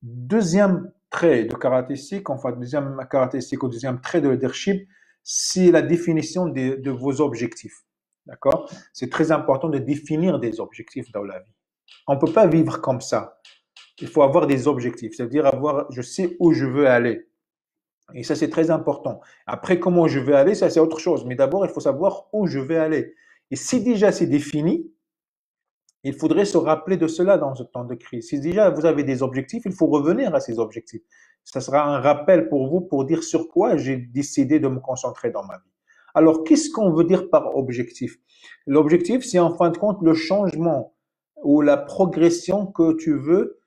Deuxième trait de caractéristique, enfin, deuxième caractéristique ou deuxième trait de leadership, c'est la définition de vos objectifs. D'accord? C'est très important de définir des objectifs dans la vie. On ne peut pas vivre comme ça. Il faut avoir des objectifs, c'est-à-dire je sais où je veux aller. Et ça, c'est très important. Après, comment je vais aller, ça, c'est autre chose. Mais d'abord, il faut savoir où je vais aller. Et si déjà c'est défini, il faudrait se rappeler de cela dans ce temps de crise. Si déjà vous avez des objectifs, il faut revenir à ces objectifs. Ça sera un rappel pour vous pour dire sur quoi j'ai décidé de me concentrer dans ma vie. Alors, qu'est-ce qu'on veut dire par objectif? L'objectif, c'est en fin de compte le changement ou la progression que tu veux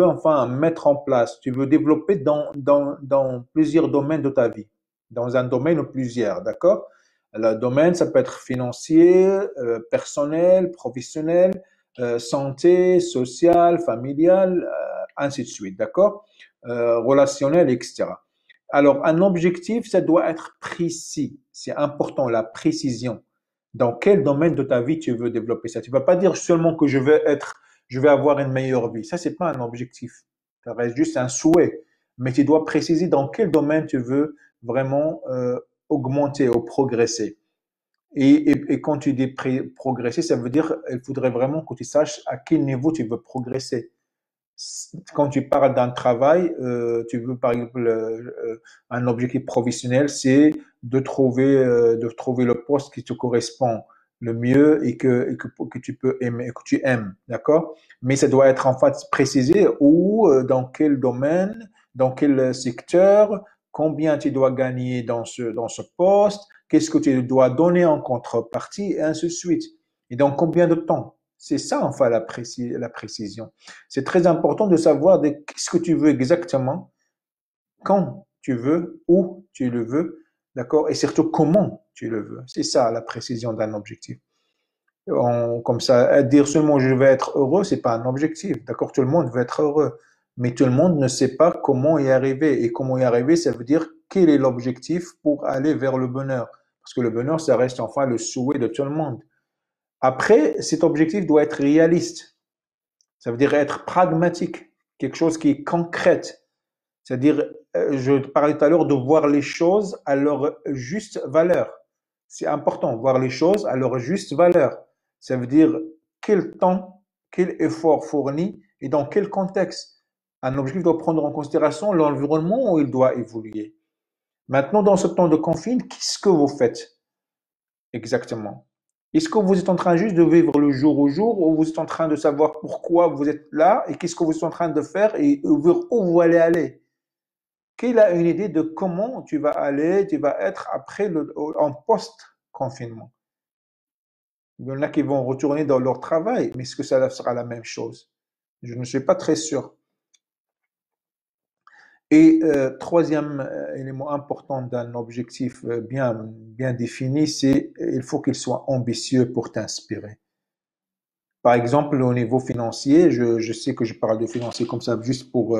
enfin mettre en place. Tu veux développer dans plusieurs domaines de ta vie, dans un domaine ou plusieurs, d'accord? Le domaine, ça peut être financier, personnel, professionnel, santé, social, familial, ainsi de suite, d'accord? Relationnel, etc. Alors, un objectif, ça doit être précis. C'est important, la précision. Dans quel domaine de ta vie tu veux développer ça? Tu ne vas pas dire seulement que je vais avoir une meilleure vie. Ça, c'est pas un objectif. Ça reste juste un souhait. Mais tu dois préciser dans quel domaine tu veux vraiment augmenter ou progresser. Et quand tu dis progresser, ça veut dire il faudrait vraiment que tu saches à quel niveau tu veux progresser. Quand tu parles d'un travail, tu veux par exemple un objectif professionnel, c'est de trouver le poste qui te correspond le mieux que tu peux aimer, que tu aimes, d'accord? Mais ça doit être en fait précisé où, dans quel domaine, dans quel secteur, combien tu dois gagner dans ce poste, qu'est-ce que tu dois donner en contrepartie, et ainsi de suite. Et dans combien de temps? C'est ça, enfin, la précision. C'est très important de savoir qu'est-ce que tu veux exactement, quand tu veux, où tu le veux, d'accord, et surtout comment tu le veux. C'est ça la précision d'un objectif. Comme ça, dire seulement je vais être heureux, c'est pas un objectif, d'accord. Tout le monde veut être heureux, mais tout le monde ne sait pas comment y arriver. Et comment y arriver, ça veut dire quel est l'objectif pour aller vers le bonheur, parce que le bonheur, ça reste enfin le souhait de tout le monde. Après, cet objectif doit être réaliste. Ça veut dire être pragmatique, quelque chose qui est concrète. C'est-à-dire, je parlais tout à l'heure de voir les choses à leur juste valeur. C'est important, voir les choses à leur juste valeur. Ça veut dire quel temps, quel effort fourni et dans quel contexte. Un objectif doit prendre en considération l'environnement où il doit évoluer. Maintenant, dans ce temps de confinement, qu'est-ce que vous faites exactement? Est-ce que vous êtes en train juste de vivre le jour au jour ou vous êtes en train de savoir pourquoi vous êtes là et qu'est-ce que vous êtes en train de faire et vers où vous allez aller? Quelle a une idée de comment tu vas aller, tu vas être après en post-confinement? Il y en a qui vont retourner dans leur travail, mais est-ce que ça sera la même chose? Je ne suis pas très sûr. Et troisième élément important d'un objectif bien défini, c'est il faut qu'il soit ambitieux pour t'inspirer. Par exemple, au niveau financier, je sais que je parle de financier comme ça juste pour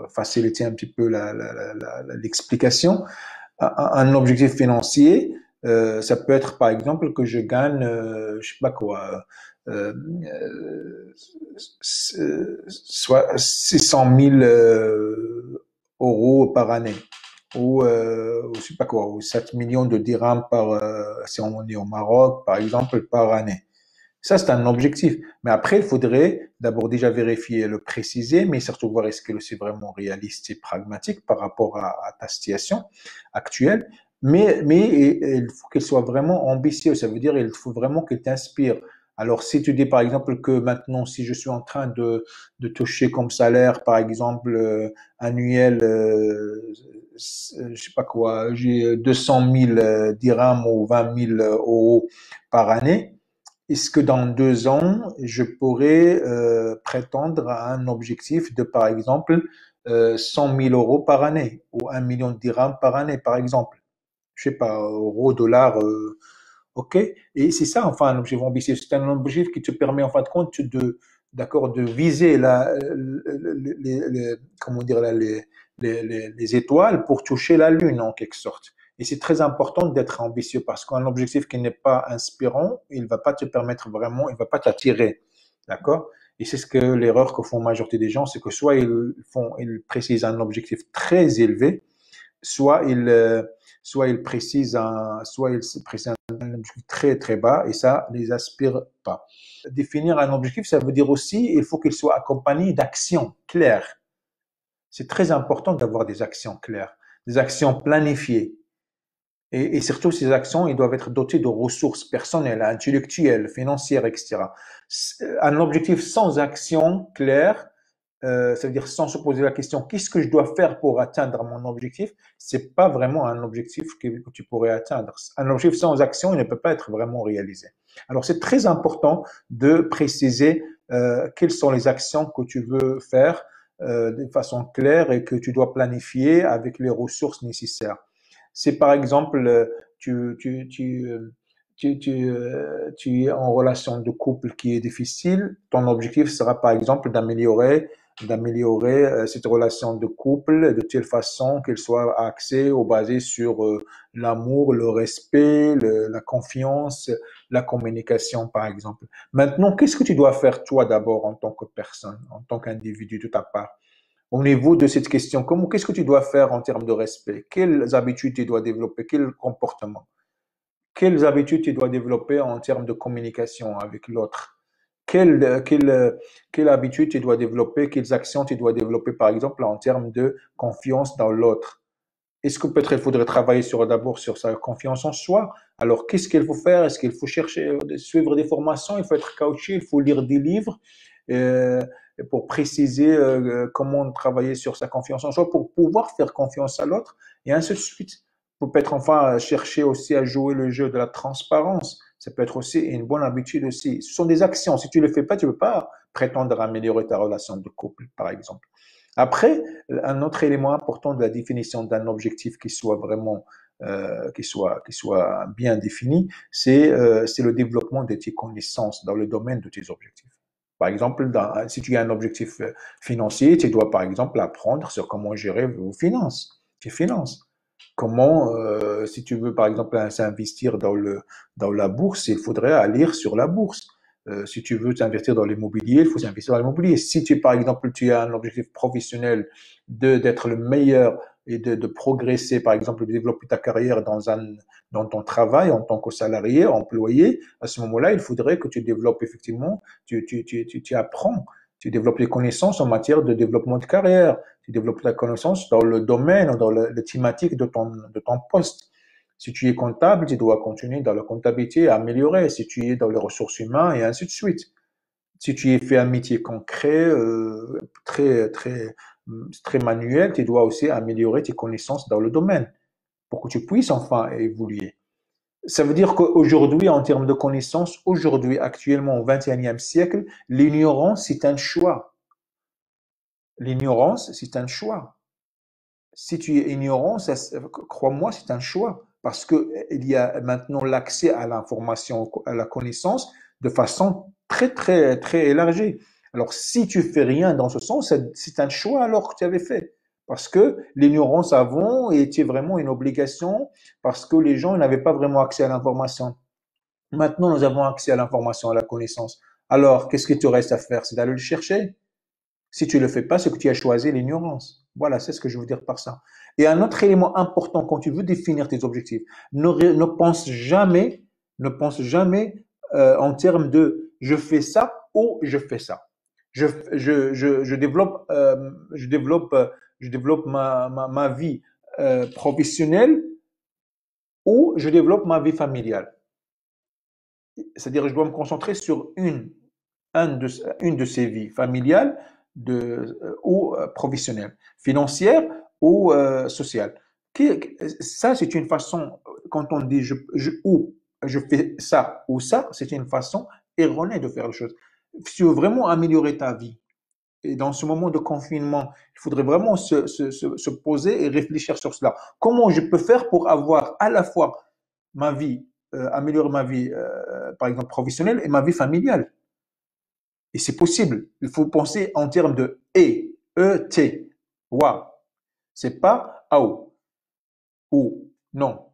faciliter un petit peu l'explication. Un objectif financier, ça peut être par exemple que je gagne, je sais pas quoi, euh, euh, soit 600 000 euros par année ou je sais pas quoi, ou 7 millions de dirhams si on est au Maroc, par exemple, par année. Ça, c'est un objectif. Mais après, il faudrait d'abord déjà vérifier, le préciser, mais surtout voir est-ce que c'est vraiment réaliste et pragmatique par rapport à ta situation actuelle. Mais il faut qu'il soit vraiment ambitieux. Ça veut dire il faut vraiment qu'il t'inspire. Alors, si tu dis par exemple que maintenant, si je suis en train de toucher comme salaire, par exemple, annuel, je sais pas quoi, j'ai 200 000 dirhams ou 20 000 euros par année, est-ce que dans 2 ans, je pourrais prétendre à un objectif de, par exemple, 100 000 euros par année ou 1 million de dirhams par année, par exemple? Je sais pas, euros, dollars, ok? Et c'est ça, enfin, un objectif ambitieux. C'est un objectif qui te permet, en fin de compte, d'accord, de viser comment dire, les étoiles pour toucher la lune, en quelque sorte. Et c'est très important d'être ambitieux parce qu'un objectif qui n'est pas inspirant, il ne va pas te permettre vraiment, il ne va pas t'attirer. D'accord? Et c'est ce que l'erreur que font la majorité des gens, c'est que soit ils précisent un objectif très élevé, soit soit ils précisent un objectif très très bas et ça les aspire pas. Définir un objectif, ça veut dire aussi, il faut qu'il soit accompagné d'actions claires. C'est très important d'avoir des actions claires, des actions planifiées. Et surtout, ces actions, ils doivent être dotés de ressources personnelles, intellectuelles, financières, etc. Un objectif sans action claire, ça veut dire sans se poser la question, qu'est-ce que je dois faire pour atteindre mon objectif? C'est pas vraiment un objectif que tu pourrais atteindre. Un objectif sans action, il ne peut pas être vraiment réalisé. Alors, c'est très important de préciser quelles sont les actions que tu veux faire de façon claire et que tu dois planifier avec les ressources nécessaires. C'est par exemple, tu es en relation de couple qui est difficile, ton objectif sera par exemple d'améliorer cette relation de couple de telle façon qu'elle soit axée ou basée sur l'amour, le respect, la confiance, la communication par exemple. Maintenant, qu'est-ce que tu dois faire toi d'abord en tant que personne, en tant qu'individu de ta part? Au niveau de cette question, qu'est-ce que tu dois faire en termes de respect? Quelles habitudes tu dois développer? Quel comportement? Quelles habitudes tu dois développer en termes de communication avec l'autre? Quelle habitude tu dois développer? Quelles actions tu dois développer, par exemple, en termes de confiance dans l'autre? Est-ce que peut-être il faudrait travailler d'abord sur sa confiance en soi? Alors, qu'est-ce qu'il faut faire? Est-ce qu'il faut chercher, suivre des formations? Il faut être coaché, il faut lire des livres euh, pour préciser comment travailler sur sa confiance en soi, pour pouvoir faire confiance à l'autre, et ainsi de suite. Faut peut-être enfin chercher aussi à jouer le jeu de la transparence. Ça peut être aussi une bonne habitude aussi. Ce sont des actions. Si tu ne le fais pas, tu ne peux pas prétendre améliorer ta relation de couple, par exemple. Après, un autre élément important de la définition d'un objectif qui soit vraiment qui soit bien défini, c'est le développement de tes connaissances dans le domaine de tes objectifs. Par exemple, si tu as un objectif financier, tu dois par exemple apprendre sur comment gérer vos finances, tes finances. Comment, si tu veux par exemple s'investir dans la bourse, il faudrait aller sur la bourse. Si tu veux t'investir dans l'immobilier, il faut s'investir dans l'immobilier. Si par exemple, tu as un objectif professionnel d'être le meilleur et de progresser, par exemple, de développer ta carrière dans ton travail en tant que salarié, employé, à ce moment-là, il faudrait que tu développes effectivement, tu apprends, tu développes les connaissances en matière de développement de carrière, tu développes ta connaissance dans le domaine, dans le thématique de ton poste. Si tu es comptable, tu dois continuer dans la comptabilité à améliorer. Si tu es dans les ressources humaines et ainsi de suite. Si tu es fait un métier concret, très, très, très manuel, tu dois aussi améliorer tes connaissances dans le domaine pour que tu puisses enfin évoluer. Ça veut dire qu'aujourd'hui, en termes de connaissances, aujourd'hui, actuellement, au XXIe siècle, l'ignorance, c'est un choix. L'ignorance, c'est un choix. Si tu es ignorant, crois-moi, c'est un choix. Parce qu'il y a maintenant l'accès à l'information, à la connaissance, de façon très, très, très élargie. Alors, si tu fais rien dans ce sens, c'est un choix alors que tu avais fait. Parce que l'ignorance avant était vraiment une obligation, parce que les gens n'avaient pas vraiment accès à l'information. Maintenant, nous avons accès à l'information, à la connaissance. Alors, qu'est-ce qui te reste à faire? C'est d'aller le chercher. Si tu ne le fais pas, c'est que tu as choisi l'ignorance. Voilà, c'est ce que je veux dire par ça. Et un autre élément important quand tu veux définir tes objectifs, ne pense jamais en termes de je fais ça ou je fais ça. Je développe ma vie professionnelle ou je développe ma vie familiale. C'est-à-dire, je dois me concentrer sur une de ces vies, familiale ou professionnelle, financière ou sociale. Ça, c'est une façon, quand on dit ou je fais ça ou ça, c'est une façon erronée de faire les choses. Si tu veux vraiment améliorer ta vie, et dans ce moment de confinement, il faudrait vraiment se poser et réfléchir sur cela. Comment je peux faire pour avoir à la fois ma vie, améliorer ma vie, par exemple professionnelle et ma vie familiale? Et c'est possible. Il faut penser en termes de et, e-t, wa. C'est pas ao ou non.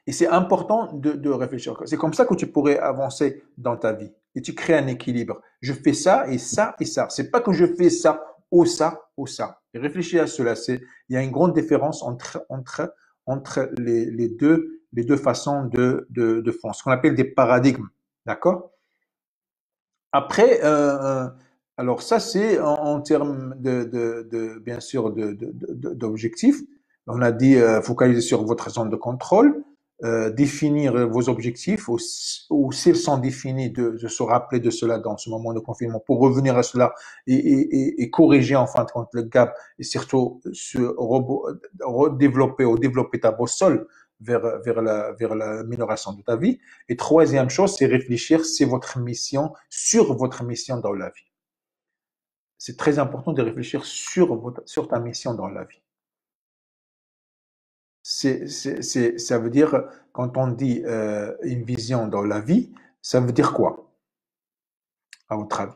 Et c'est important de réfléchir. C'est comme ça que tu pourrais avancer dans ta vie. Et tu crées un équilibre. Je fais ça et ça et ça. C'est pas que je fais ça ou ça ou ça. Et réfléchis à cela. Il y a une grande différence entre les deux façons de faire. Ce qu'on appelle des paradigmes. D'accord? Après, alors ça c'est en termes bien sûr d'objectifs. On a dit focaliser sur votre zone de contrôle, définir vos objectifs ou s'ils sont définis, de se rappeler de cela dans ce moment de confinement pour revenir à cela et corriger en fin de compte le gap et surtout redévelopper ou développer ta boussole vers l'amélioration de ta vie. Et troisième chose, c'est réfléchir sur votre mission, sur votre mission dans la vie. C'est très important de réfléchir sur ta mission dans la vie. Ça veut dire, quand on dit une vision dans la vie, ça veut dire quoi, à votre avis?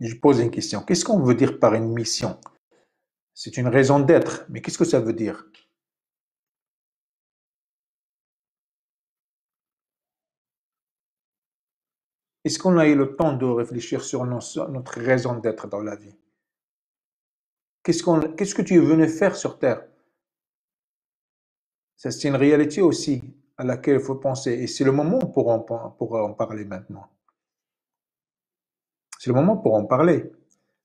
Je pose une question. Qu'est-ce qu'on veut dire par une mission? C'est une raison d'être, mais qu'est-ce que ça veut dire? Est-ce qu'on a eu le temps de réfléchir sur notre raison d'être dans la vie? Qu'est-ce que tu es venu faire sur Terre? Ça, c'est une réalité aussi à laquelle il faut penser. Et c'est le moment pour en parler maintenant. C'est le moment pour en parler.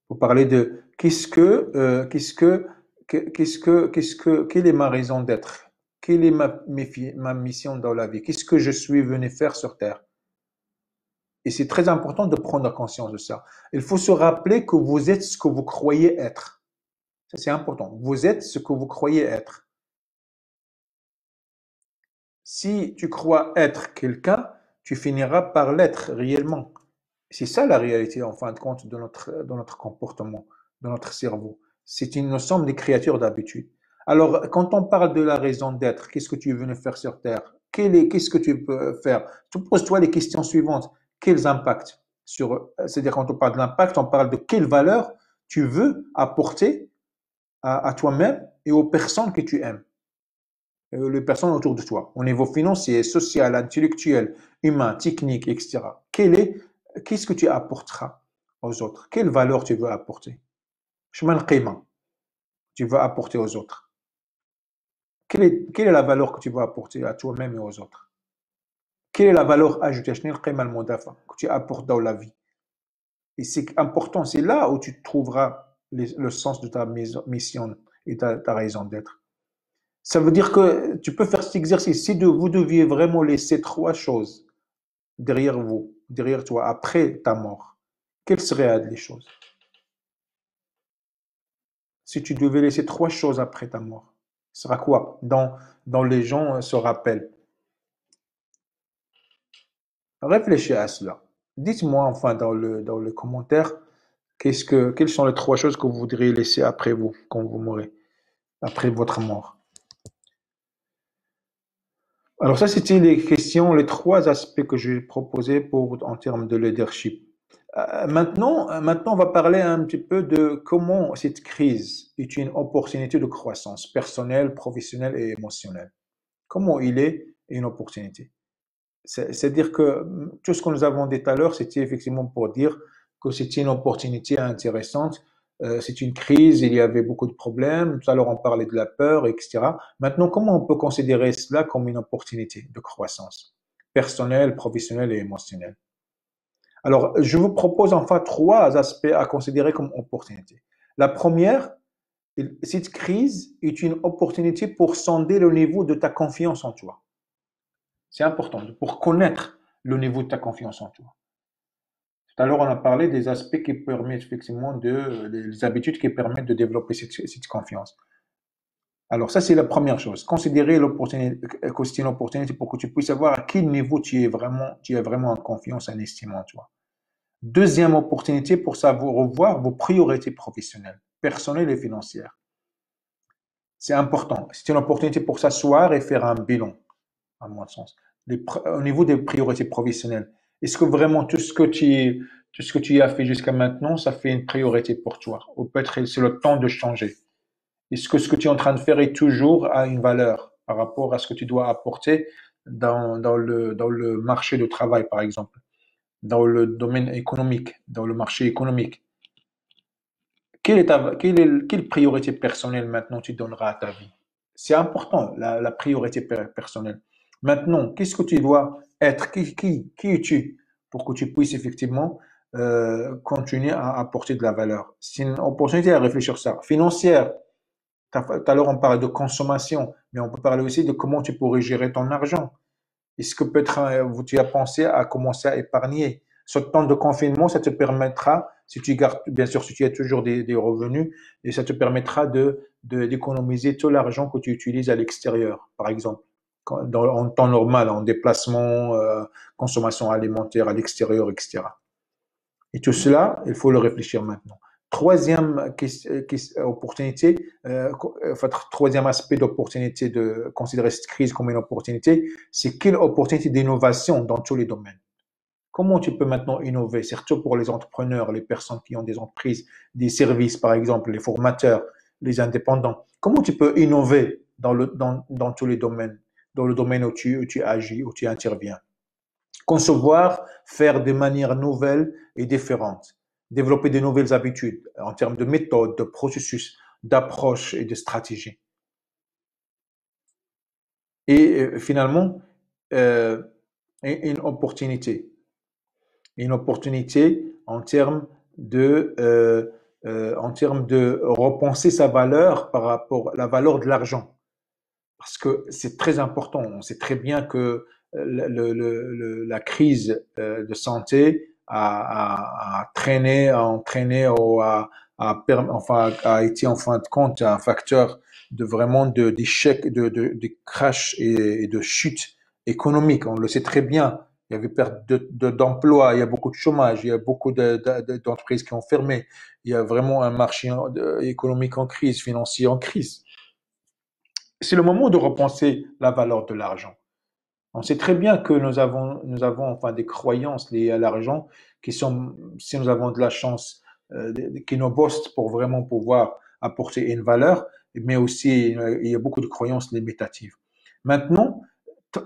Pour parler de quelle est ma raison d'être? Quelle est ma mission dans la vie? Qu'est-ce que je suis venu faire sur Terre? Et c'est très important de prendre conscience de ça. Il faut se rappeler que vous êtes ce que vous croyez être. Ça, c'est important. Vous êtes ce que vous croyez être. Si tu crois être quelqu'un, tu finiras par l'être réellement. C'est ça la réalité, en fin de compte, de notre comportement, de notre cerveau. C'est une ensemble des créatures d'habitude. Alors, quand on parle de la raison d'être, qu'est-ce que tu es venu faire sur Terre? Qu'est-ce que tu peux faire? Tu poses-toi les questions suivantes. Quels impacts c'est-à-dire quand on parle de l'impact, on parle de quelle valeur tu veux apporter à toi-même et aux personnes que tu aimes, les personnes autour de toi, au niveau financier, social, intellectuel, humain, technique, etc. Qu'est-ce que tu apporteras aux autres? Quelle valeur tu veux apporter? شو القيمة tu veux apporter aux autres? Quelle est la valeur que tu veux apporter à toi-même et aux autres? Quelle est la valeur ajoutée شنو القيمة المضافة que tu apportes dans la vie? Et c'est important, c'est là où tu trouveras le sens de ta mission et ta raison d'être. Ça veut dire que tu peux faire cet exercice. Si vous deviez vraiment laisser trois choses derrière vous, derrière toi, après ta mort, quelles seraient les choses? Si tu devais laisser trois choses après ta mort, ce sera quoi dont les gens se rappellent? Réfléchis à cela. Dites-moi enfin dans le commentaire quelles sont les trois choses que vous voudriez laisser après vous, quand vous mourrez, après votre mort. Alors ça, c'était les questions, les trois aspects que j'ai proposés en termes de leadership. Maintenant, on va parler un petit peu de comment cette crise est une opportunité de croissance personnelle, professionnelle et émotionnelle. Comment il est une opportunité. C'est-à-dire que tout ce que nous avons dit tout à l'heure, c'était effectivement pour dire que c'était une opportunité intéressante. C'est une crise, il y avait beaucoup de problèmes. Tout à l'heure, on parlait de la peur, etc. Maintenant, comment on peut considérer cela comme une opportunité de croissance personnelle, professionnelle et émotionnelle? Alors, je vous propose enfin trois aspects à considérer comme opportunité. La première, cette crise est une opportunité pour sonder le niveau de ta confiance en toi. C'est important pour connaître le niveau de ta confiance en toi. Tout à l'heure, on a parlé des aspects qui permettent effectivement des habitudes qui permettent de développer cette confiance. Alors, ça, c'est la première chose. Considérer l'opportunité, que c'est une opportunité pour que tu puisses savoir à quel niveau tu es vraiment en confiance, en estime en toi. Deuxième opportunité pour savoir revoir vos priorités professionnelles, personnelles et financières. C'est important. C'est une opportunité pour s'asseoir et faire un bilan, à mon sens. Au niveau des priorités professionnelles, est-ce que vraiment tout ce que tu as fait jusqu'à maintenant, ça fait une priorité pour toi? Ou peut-être c'est le temps de changer. Est-ce que ce que tu es en train de faire est toujours à une valeur par rapport à ce que tu dois apporter dans le marché du travail, par exemple, dans le domaine économique, dans le marché économique? Quelle priorité personnelle maintenant tu donneras à ta vie? C'est important, la priorité personnelle. Maintenant, qu'est-ce que tu dois être? Qui es-tu pour que tu puisses effectivement continuer à apporter de la valeur. C'est une opportunité à réfléchir sur ça. Financière, tout à l'heure on parle de consommation, mais on peut parler aussi de comment tu pourrais gérer ton argent. Est-ce que peut-être tu as pensé à commencer à épargner? Ce temps de confinement, ça te permettra, si tu gardes, bien sûr, si tu as toujours des revenus, et ça te permettra d'économiser tout l'argent que tu utilises à l'extérieur, par exemple, en temps normal, en déplacement, consommation alimentaire à l'extérieur, etc. Et tout cela, il faut le réfléchir maintenant. Troisième opportunité, enfin, troisième aspect d'opportunité de considérer cette crise comme une opportunité, c'est quelle opportunité d'innovation dans tous les domaines. Comment tu peux maintenant innover, surtout pour les entrepreneurs, les personnes qui ont des entreprises, des services, par exemple, les formateurs, les indépendants. Comment tu peux innover dans tous les domaines, dans le domaine où tu agis, où tu interviens? Concevoir, faire de manière nouvelle et différente, développer de nouvelles habitudes en termes de méthode, de processus, d'approche et de stratégie. Et finalement, euh, une opportunité. Une opportunité en termes de repenser sa valeur par rapport à la valeur de l'argent. Parce que c'est très important. On sait très bien que la crise de santé a entraîné ou enfin, a été en fin de compte un facteur de vraiment d'échec, de crash et de chute économique. On le sait très bien. Il y avait perte d'emploi, il y a beaucoup de chômage, il y a beaucoup d'entreprises qui ont fermé. Il y a vraiment un marché économique en crise, financier en crise. C'est le moment de repenser la valeur de l'argent. On sait très bien que nous avons enfin des croyances liées à l'argent qui sont, si nous avons de la chance, qui nous boostent pour vraiment pouvoir apporter une valeur, mais aussi il y a beaucoup de croyances limitatives. Maintenant,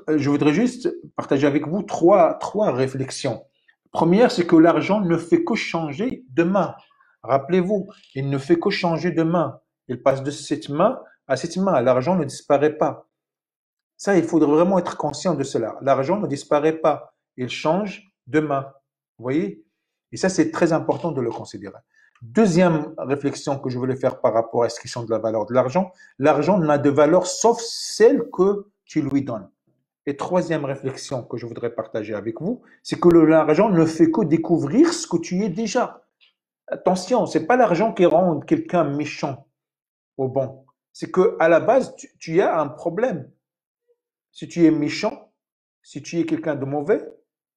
je voudrais juste partager avec vous trois réflexions. Première, c'est que l'argent ne fait que changer de main. Rappelez-vous, il ne fait que changer de main. Il passe de cette main à cette main. L'argent ne disparaît pas. Ça, il faudrait vraiment être conscient de cela. L'argent ne disparaît pas. Il change de main. Vous voyez? Et ça, c'est très important de le considérer. Deuxième réflexion que je voulais faire par rapport à ce qui sont de la valeur de l'argent, l'argent n'a de valeur sauf celle que tu lui donnes. Et troisième réflexion que je voudrais partager avec vous, c'est que l'argent ne fait que découvrir ce que tu es déjà. Attention, c'est pas l'argent qui rend quelqu'un méchant au bon. C'est que à la base, tu as un problème. Si tu es méchant, si tu es quelqu'un de mauvais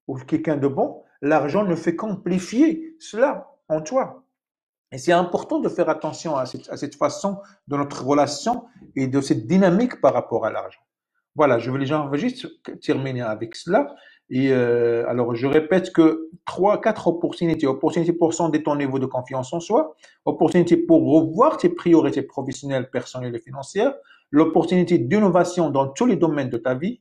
ou quelqu'un de bon, l'argent ne fait qu'amplifier cela en toi. Et c'est important de faire attention à cette façon de notre relation et de cette dynamique par rapport à l'argent. Voilà, je voulais juste terminer avec cela. Et alors, je répète que trois, quatre opportunités. Opportunité pour sonder ton niveau de confiance en soi. Opportunité pour revoir tes priorités professionnelles, personnelles et financières. L'opportunité d'innovation dans tous les domaines de ta vie.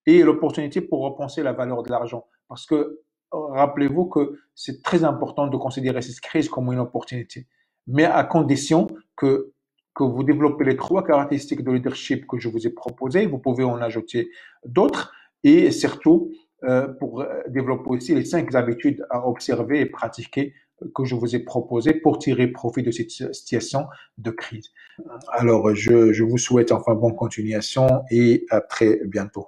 Et l'opportunité pour repenser la valeur de l'argent. Parce que rappelez-vous que c'est très important de considérer cette crise comme une opportunité, mais à condition que vous développez les trois caractéristiques de leadership que je vous ai proposées. Vous pouvez en ajouter d'autres et surtout pour développer aussi les 5 habitudes à observer et pratiquer que je vous ai proposées pour tirer profit de cette situation de crise. Alors, je vous souhaite enfin bonne continuation et à très bientôt.